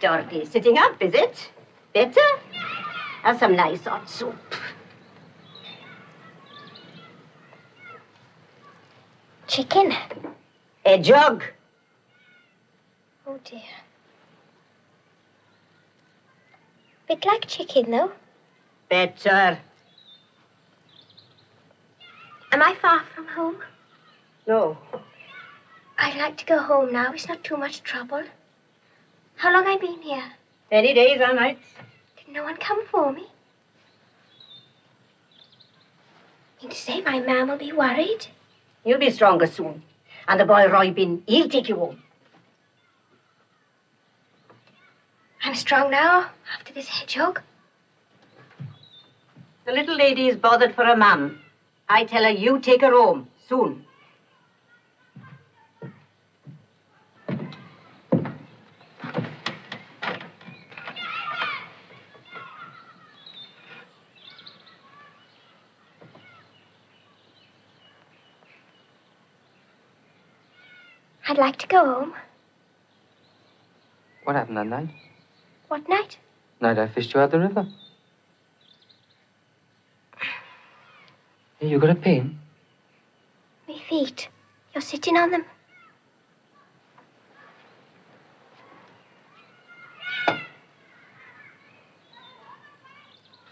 Dorothy, sitting up, is it? Better? Have some nice hot soup. Chicken? A jug. Oh, dear. Bit like chicken, though. Better. Am I far from home? No. I'd like to go home now. It's not too much trouble. How long I been here? Many days or nights. Did no one come for me? Mean to say my mam will be worried? You'll be stronger soon. And the boy Robin, he'll take you home. I'm strong now, after this hedgehog. The little lady is bothered for her mum. I tell her you take her home, soon. I'd like to go home. What happened that night? What night? Night I fished you out the river. Hey, you got a pain? Me feet. You're sitting on them.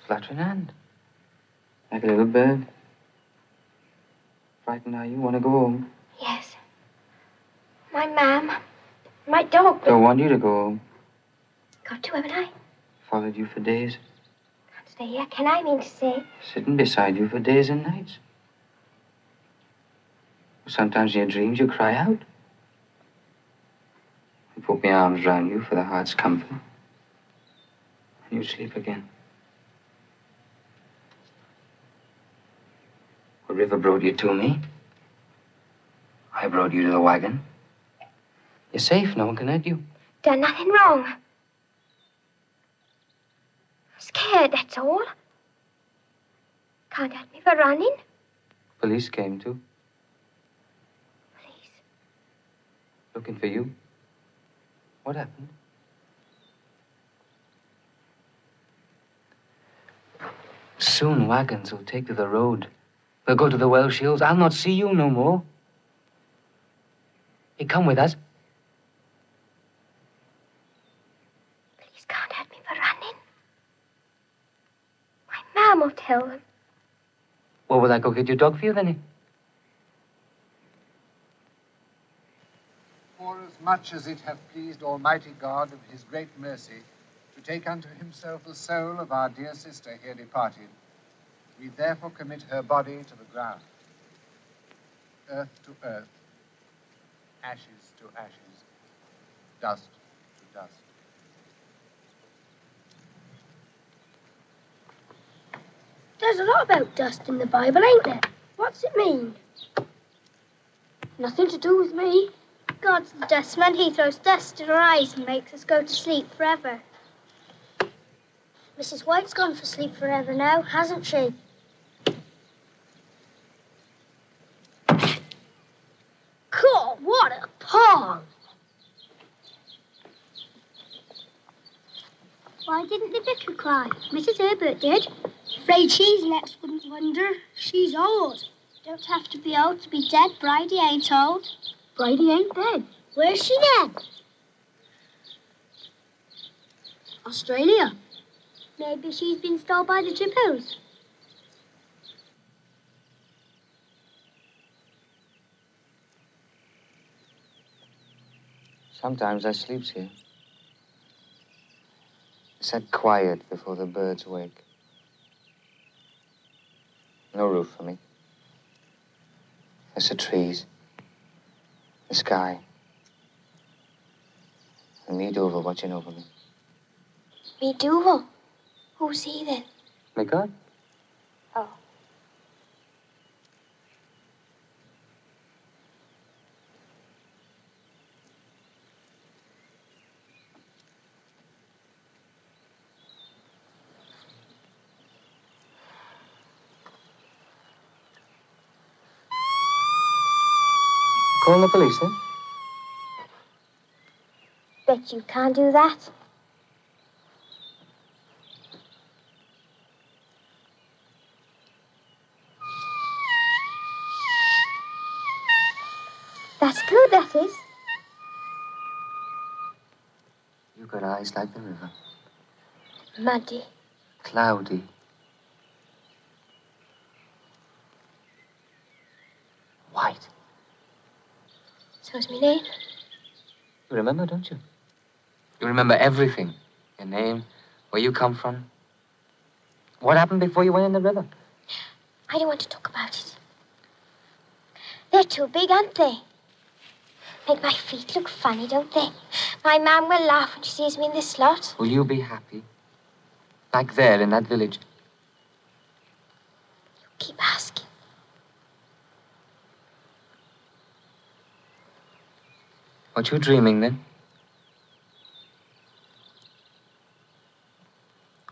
Fluttering hand. Like a little bird. Frightened are you? Want to go home? Yes. My mam. My dog. Don't want you to go home. Got to, haven't I? Followed you for days. Can't stay here, can I, mean to say? Sitting beside you for days and nights. Sometimes in your dreams you cry out. I put my arms round you for the heart's comfort. And you sleep again. The river brought you to me. I brought you to the wagon. You're safe, no one can hurt you. Done nothing wrong. Scared, that's all. Can't help me for running. Police came too. Please. Looking for you. What happened? Soon wagons will take to the road. We'll go to the Welsh Hills. I'll not see you no more. Hey, come with us. Please can't hurt me for running. My mum will tell them. Well, will I go get your dog for you, then? Forasmuch as it hath pleased Almighty God of his great mercy to take unto himself the soul of our dear sister here departed, we therefore commit her body to the ground. Earth to earth, ashes to ashes, dust to dust. There's a lot about dust in the Bible, ain't there? What's it mean? Nothing to do with me. God's the dustman. He throws dust in our eyes and makes us go to sleep forever. Mrs. White's gone for sleep forever now, hasn't she? God, what a pong! Why didn't the vicar cry? Mrs. Herbert did. Afraid she's next, wouldn't wonder. She's old. Don't have to be old to be dead. Brydie ain't old. Brydie ain't dead. Where's she then? Australia. Maybe she's been stole by the Chippos. Sometimes I sleeps here. Sat quiet before the birds wake. No roof for me. Just the trees, the sky, and me Dover watching over me. Me Duval? Who's he then? My God. Oh. Calling the police, then? Bet you can't do that. That's good, that is. You got eyes like the river. Muddy. Cloudy. White. So's me name. You remember, don't you? You remember everything. Your name, where you come from. What happened before you went in the river? I don't want to talk about it. They're too big, aren't they? Make my feet look funny, don't they? My mum will laugh when she sees me in this slot. Will you be happy? Like there in that village? You keep asking. What you dreaming, then?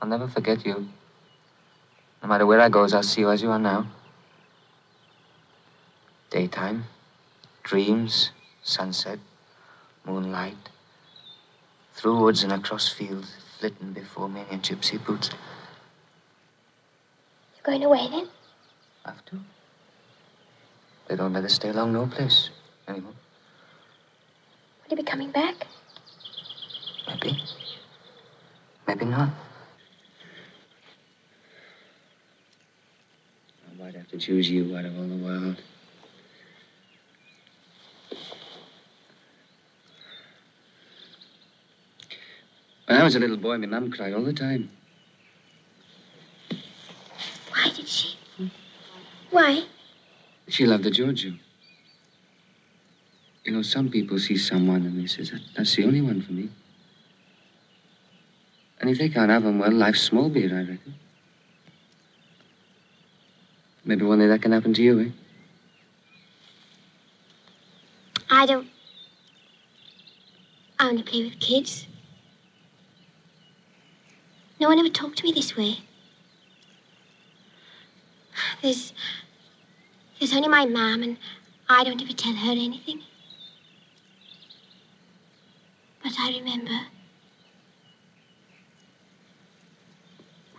I'll never forget you. No matter where I goes, I'll see you as you are now. Daytime, dreams, sunset, moonlight, through woods and across fields, flitting before me in your gypsy boots. You going away, then? Have to. They don't let us stay long no place anymore. Will you be coming back? Maybe. Maybe not. Why'd I have to choose you out of all the world? When I was a little boy, my mum cried all the time. Why did she? Why? She loved the Giorgio. You know, some people see someone and they say, that's the only one for me. And if they can't have him, well, life's small beer, I reckon. Maybe one day that can happen to you, eh? I don't. I only play with kids. No one ever talked to me this way. There's only my mum, and I don't ever tell her anything. But I remember.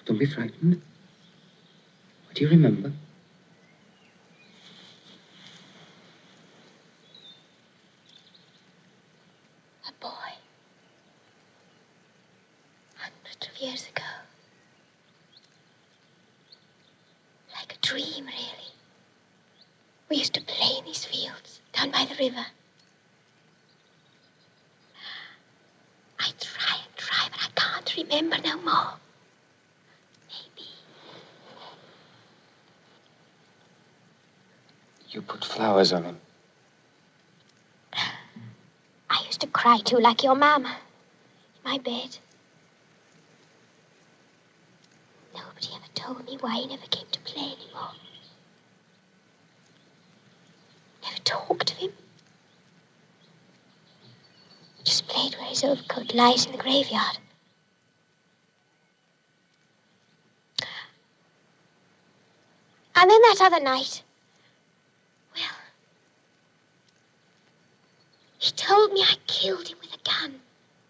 Don't be frightened. What do you remember? boy. Hundreds of years ago. Like a dream, really. We used to play in these fields down by the river. I try and try, but I can't remember no more. You put flowers on him. I used to cry too, like your mama, in my bed. Nobody ever told me why he never came to play anymore. Never talked of him. Just played where his overcoat lies in the graveyard. And then that other night, well, he told me I killed him with a gun.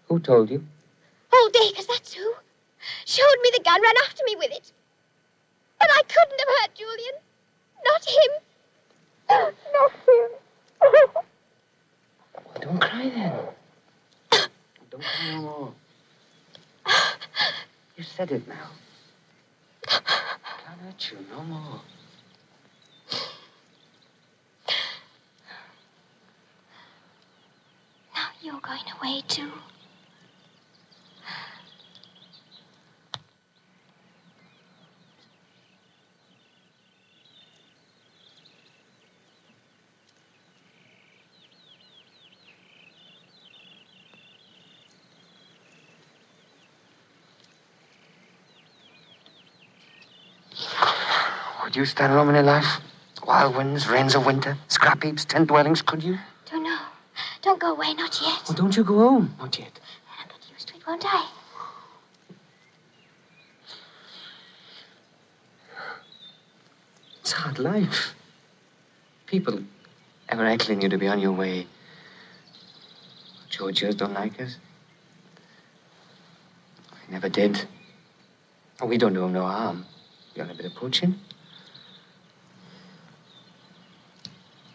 Who told you? Oh, Dacres, that's who. Showed me the gun, ran after me with it. But I couldn't have hurt Julian. Not him. Not him. Well, don't cry then. Don't cry no more. You said it now. Can't hurt you no more. Now you're going away too. Would you stand roaming in life? Wild winds, rains of winter, scrap heaps, tent dwellings, could you? Don't know. Don't go away, not yet. Well, don't you go home, not yet. I'll get used to it, won't I? It's a hard life. People ever heckling you to be on your way. Georgians don't like us. They never did. Oh, we don't do them no harm. We got a bit of poaching.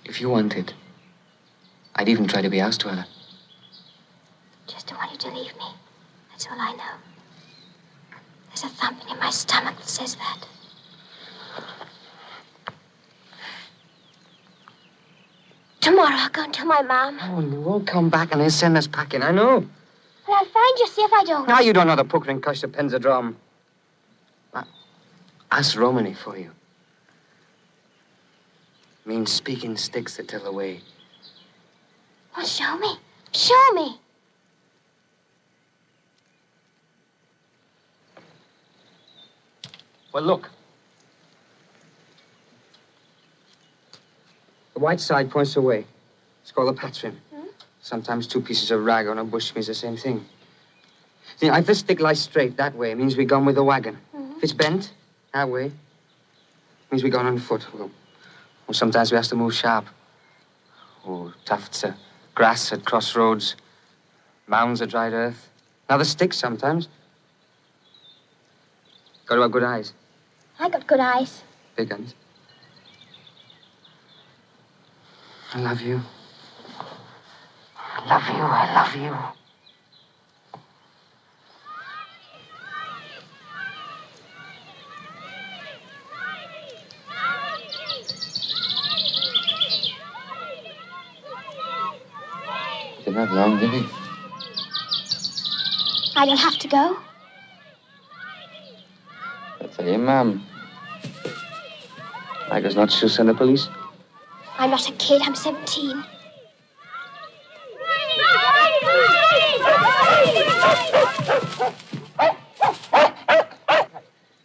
If you wanted, I'd even try to be house dweller. Just don't want you to leave me. That's all I know. There's a thumping in my stomach that says that. Tomorrow I'll go and tell my Mum. Oh, you won't come back and then send us packing, I know. Well, I'll find you, see if I don't. Now you don't know the pucker and cuss the pens a drum. Ask Romany for you. Means speaking sticks that tell the way. Well, show me. Show me. Well, look. The white side points away. It's called the patron. Sometimes two pieces of rag on a bush means the same thing. See, if the stick lies straight that way, it means we're gone with the wagon. If it's bent that way, it means we're gone on foot. Or sometimes we have to move sharp. Oh, tufts of grass at crossroads, mounds of dried earth. Now the sticks sometimes. Got to have good eyes. I got good eyes. Big ones. I love you. I love you. I love you. Didn't have long, did he? I don't have to go. That's your ma'am. I does not shoot send the police. I'm not a kid, I'm 17.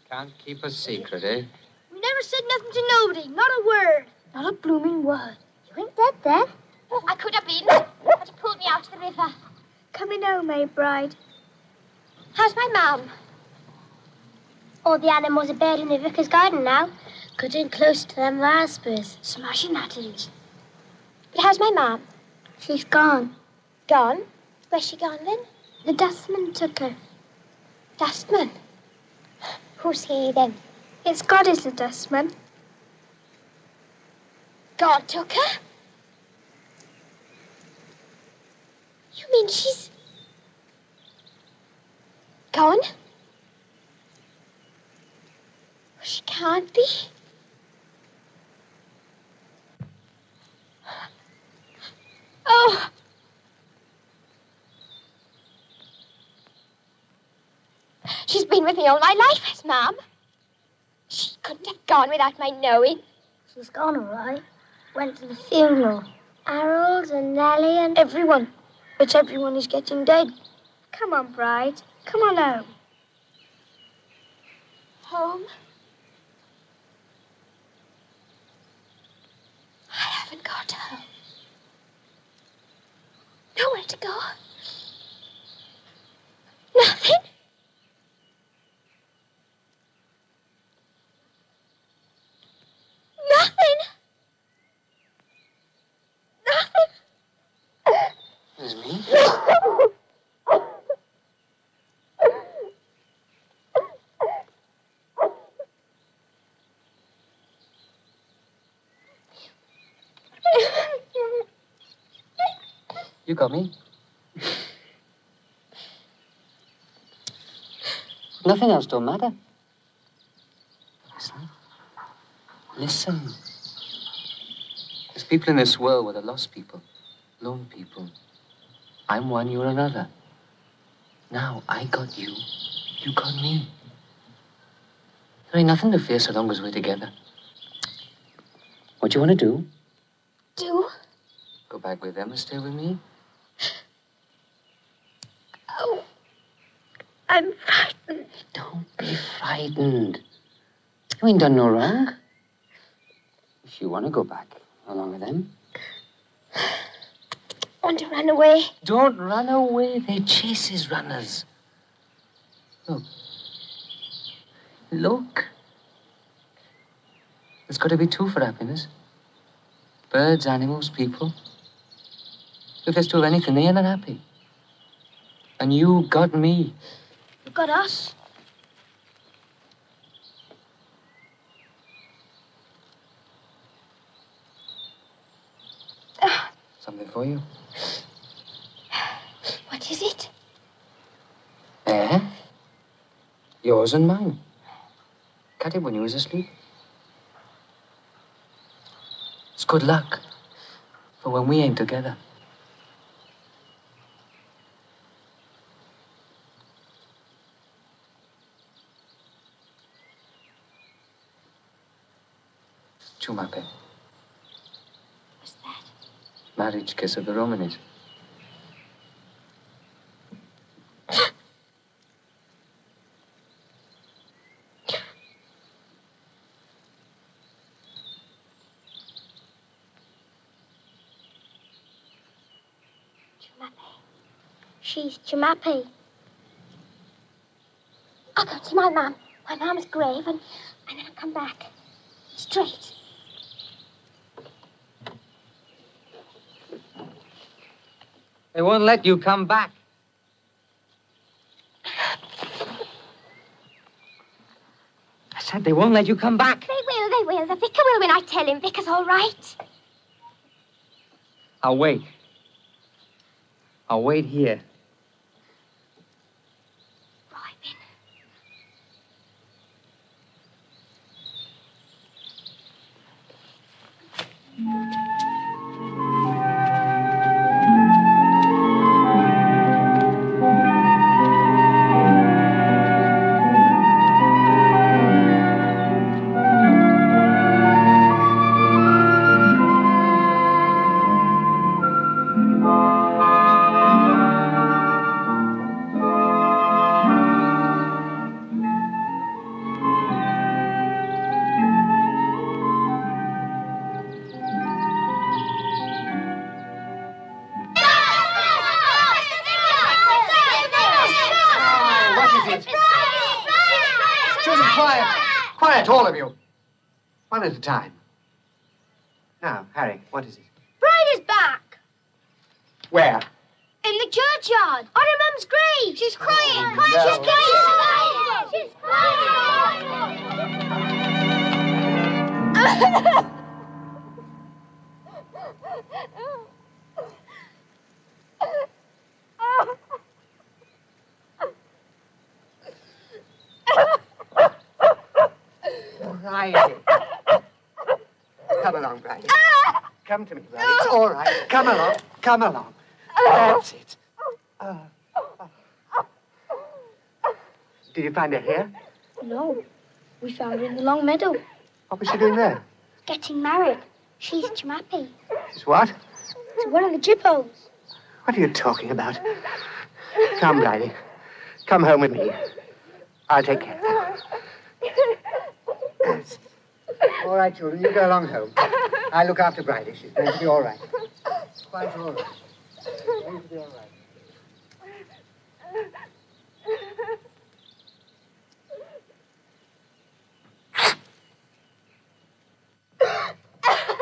Can't keep a secret, eh? We never said nothing to nobody, not a word. Not a blooming word. You ain't dead then? I could have been, but you pulled me out to the river. Coming home, eh, Bride? How's my mum? All the animals are buried in the vicar's garden now. Getting close to them raspberries. Smashing that is. But how's my mum? She's gone. Gone? Where's she gone then? The dustman took her. Dustman? Who's he then? It's God is the dustman. God took her? You You mean she's gone? She can't be. Oh. She's been with me all my life, has Mum. She couldn't have gone without my knowing. She's gone, all right. Went to the funeral. Harold and Nellie and... Everyone. But everyone is getting dead. Come on, Bride. Come on home. Home? I haven't got home. Nowhere to go. Nothing. Nothing. Nothing. It's me? You got me. Nothing else don't matter. Listen. Listen. There's people in this world where they're lost people, lone people. I'm one, you're another. Now, I got you, you got me. There ain't nothing to fear so long as we're together. What do you want to do? Do? Go back with them or stay with me? Oh, I'm frightened. Don't be frightened. You ain't done no wrong. If you want to go back along with them. Want to run away? Don't run away. They chases runners. Look. Look. There's got to be two for happiness. Birds, animals, people. If there's two of anything, they ain't that happy. And you got me. You got us. Something for you. What is it? Eh? Yours and mine. Cut it when you was asleep. It's good luck for when we ain't together. Chumape. What's that? Marriage kiss of the Romanis. She's Chimapi. I'll go to my mum. My mum's grave, and then I'll come back. Straight. They won't let you come back. I said they won't let you come back. They will. The vicar will when I tell him. Vicar's all right. I'll wait. I'll wait here. Quiet, all of you. One at a time. Now, Harry, what is it? Bridie's back. Where? In the churchyard. On her mum's grave. She's crying. no. She's crying. She's crying. Brydie. Come along, Brydie. Come to me, Brydie. It's all right. Come along. Come along. That's it. Did you find her here? No, we found her in the long meadow. What was she doing there? Getting married. She's Jmappy. She's what? To one of the Jippos. What are you talking about? Come, Bligh. Come home with me. I'll take care of her. Yes. All right, children, you go along home. I'll look after Bridie. She's going to be all right. Quite all right. She's going to be all right.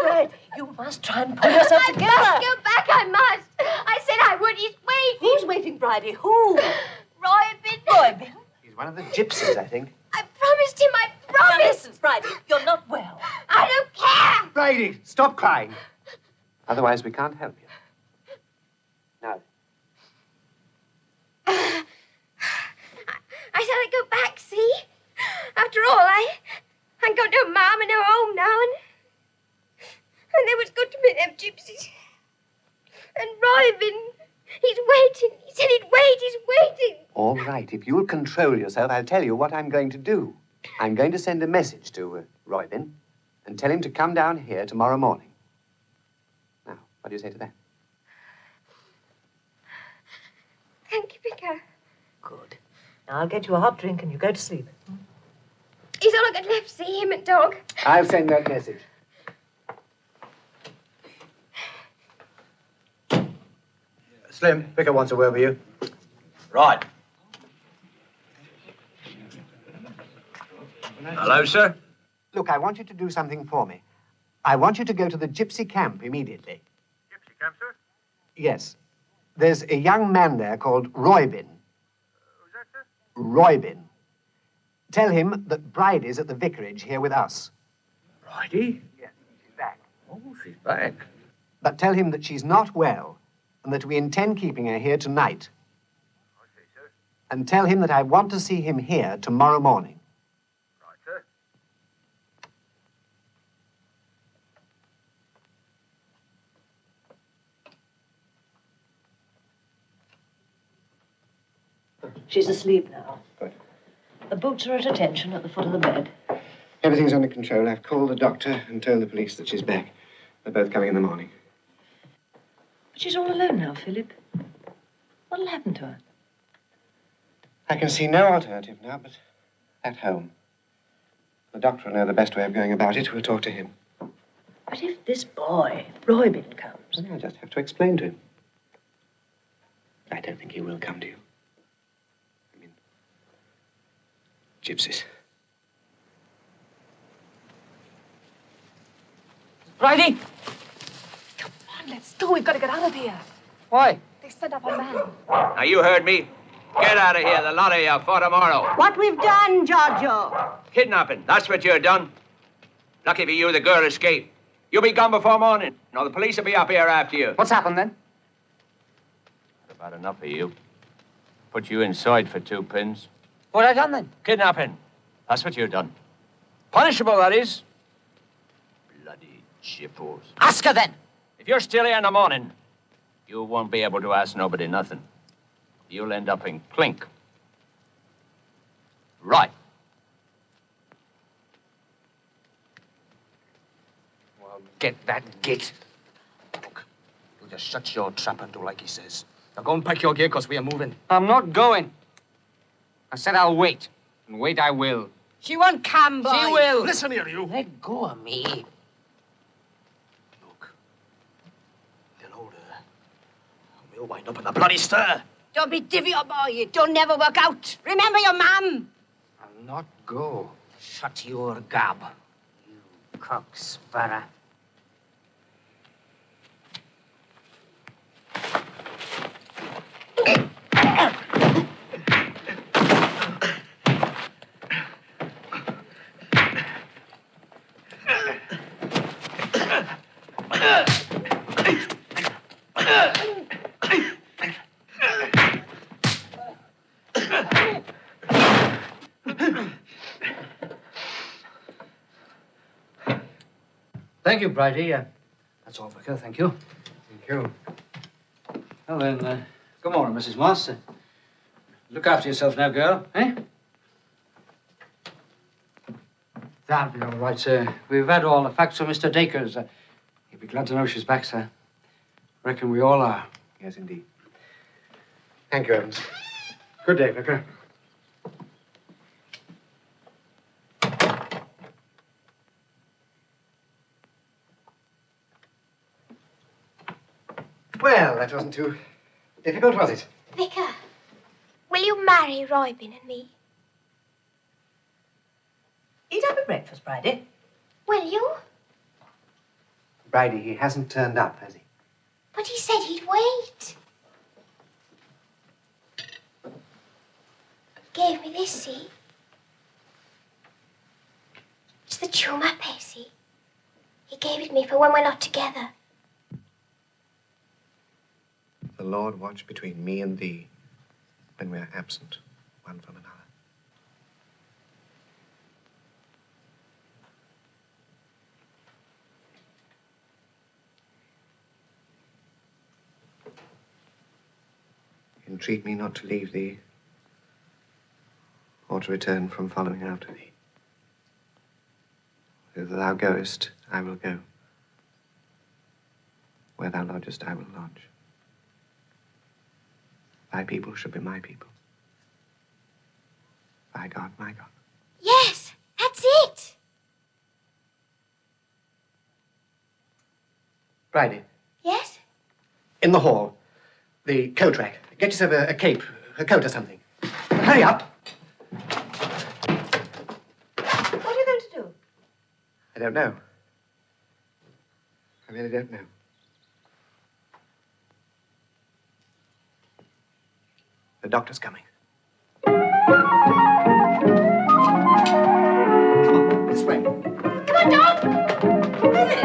Brydie, you must try and pull yourself together. I must go back, I must. I said I would. He's waiting. Who's waiting, Brydie? Who? Roybin. He's one of the gypsies, I think. I promised him. I Now promised. listen, Brydie, you're not well. I don't care. Bridie, stop crying. Otherwise, we can't help you. No. I said I'd go back, see? After all, I'm going to a mom and a home now, and they was good to me, them gypsies. And Roybin, he's waiting. He said he'd wait. He's waiting. All right, if you'll control yourself, I'll tell you what I'm going to do. I'm going to send a message to Roybin and tell him to come down here tomorrow morning. Now, what do you say to that? Thank you, Vicar. Good. Now I'll get you a hot drink and you go to sleep. He's all I got left, see, him and dog. I'll send that message. Slim, Vicar wants a word with you. Right. Hello, sir. Look, I want you to do something for me. I want you to go to the gypsy camp immediately. Gypsy camp, sir? Yes. There's a young man there called Roybin. Who's that, sir? Roybin. Tell him that Bridie's at the vicarage here with us. Bridie? Yes, she's back. Oh, she's back. But tell him that she's not well and that we intend keeping her here tonight. I see, sir. And tell him that I want to see him here tomorrow morning. Right, sir. She's asleep now. Good. The boots are at attention at the foot of the bed. Everything's under control. I've called the doctor and told the police that she's back. They're both coming in the morning. But she's all alone now, Philip. What'll happen to her? I can see no alternative now but at home. The doctor will know the best way of going about it. We'll talk to him. But if this boy, Roybin, comes... I'll just have to explain to him. I don't think he will come to you. I mean, gypsies. Brydie! Come on, let's go. We've got to get out of here. Why? They set up a man. Now, you heard me. Get out of here, the lot of you, for tomorrow. What we've done, Giorgio? Kidnapping, that's what you're done. Lucky for you, the girl escaped. You'll be gone before morning. No, the police will be up here after you. What's happened then? I've about enough of you. Put you inside for 2 pins. What have I done then? Kidnapping. That's what you've done. Punishable, that is. Bloody jippos. Ask her then. If you're still here in the morning, you won't be able to ask nobody nothing. You'll end up in clink. Right. Well, get that git. Look, you just shut your trap and do like he says. Now go and pack your gear, because we are moving. I'm not going. I said I'll wait. And wait I will. She won't come, boy. She will. Listen here, you. Let go of me. They'll hold her. And we'll wind up in the bloody stir. Don't be divvy up, boy. It don't never work out. Remember your mum. I'll not go. Shut your gab. You cock-sparrer. Thank you, Brydie. That's all, Vicar. Thank you. Thank you. Well, then, good morning, Mrs. Moss. Look after yourself now, girl, eh? That'll be all right, sir. We've had all the facts from Mr. Dacres. He'll be glad to know she's back, sir. Reckon we all are. Yes, indeed. Thank you, Evans. Good day, Vicar. Well, that wasn't too difficult, was it? Vicar, will you marry Robin and me? Eat up at breakfast, Brydie. Will you? Brydie, he hasn't turned up, has he? But he said he'd wait. He gave me this, see? It's the tune I pay, see? He gave it me for when we're not together. The Lord watch between me and thee when we are absent one from another. Entreat me not to leave thee or to return from following after thee. Whither thou goest, I will go. Where thou lodgest, I will lodge. Thy people should be my people. Thy God, my God. Yes, that's it. Brydie, Yes? in the hall, the coat rack. Get yourself a cape, a coat or something. Hurry up. What are you going to do? I don't know. I really don't know. The doctor's coming. Come on, this way. Come on, Dog. Really?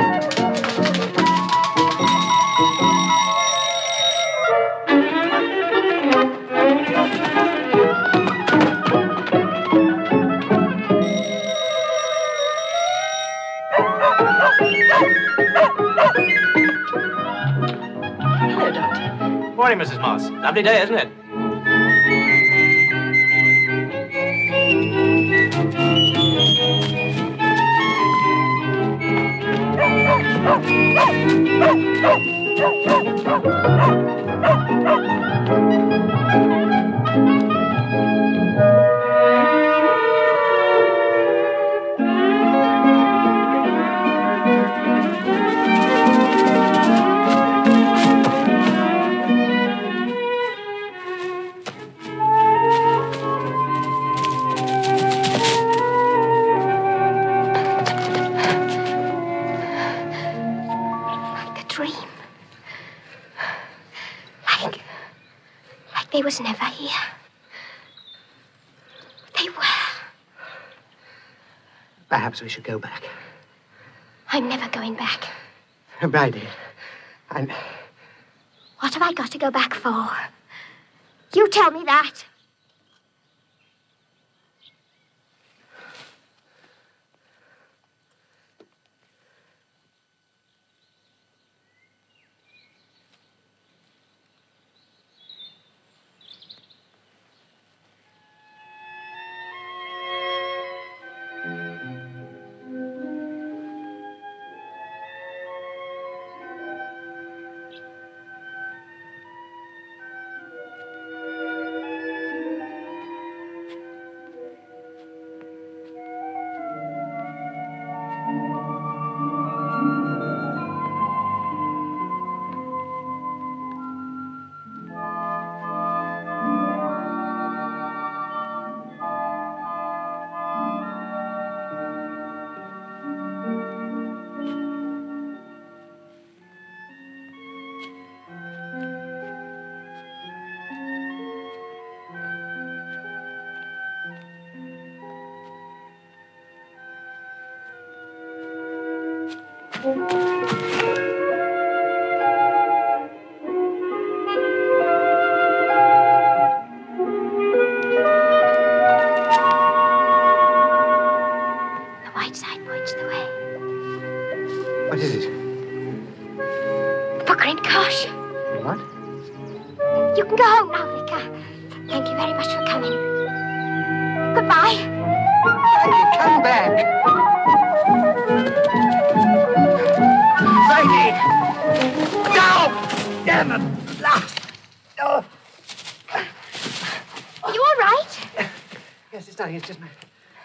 Hello, Doctor. Morning, Mrs. Moss. Lovely day, isn't it? They was never here. They were. Perhaps we should go back. I'm never going back. Brydie, What have I got to go back for? You tell me that. Morning, Kosh. What? You can go home now, Vicar. Thank you very much for coming. Goodbye. Brydie, come back. Brydie! No! Damn it! Oh. Are you all right? Yes, it's nothing. It's just my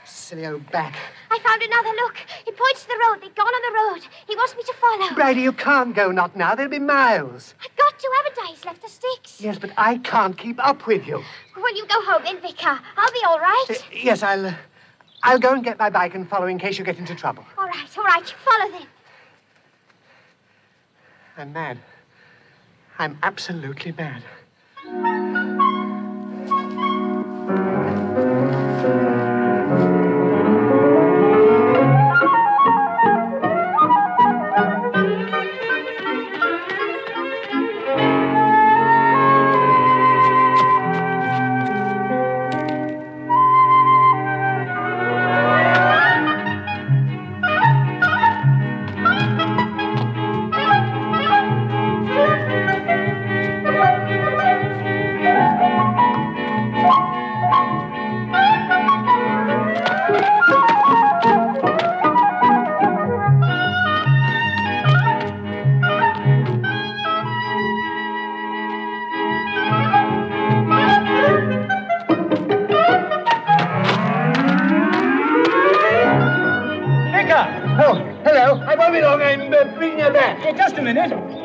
silly old back. I found another look. It points to the road. They've gone on the road. He wants me to follow. Brydie, you can't go, not now. There'll be miles. I've got to, haven't I? He's left the sticks. Yes, but I can't keep up with you. Well, you go home then, Vicar. I'll be all right. Yes, I'll go and get my bike and follow in case you get into trouble. All right. You follow then. I'm mad. I'm absolutely mad. Just a minute.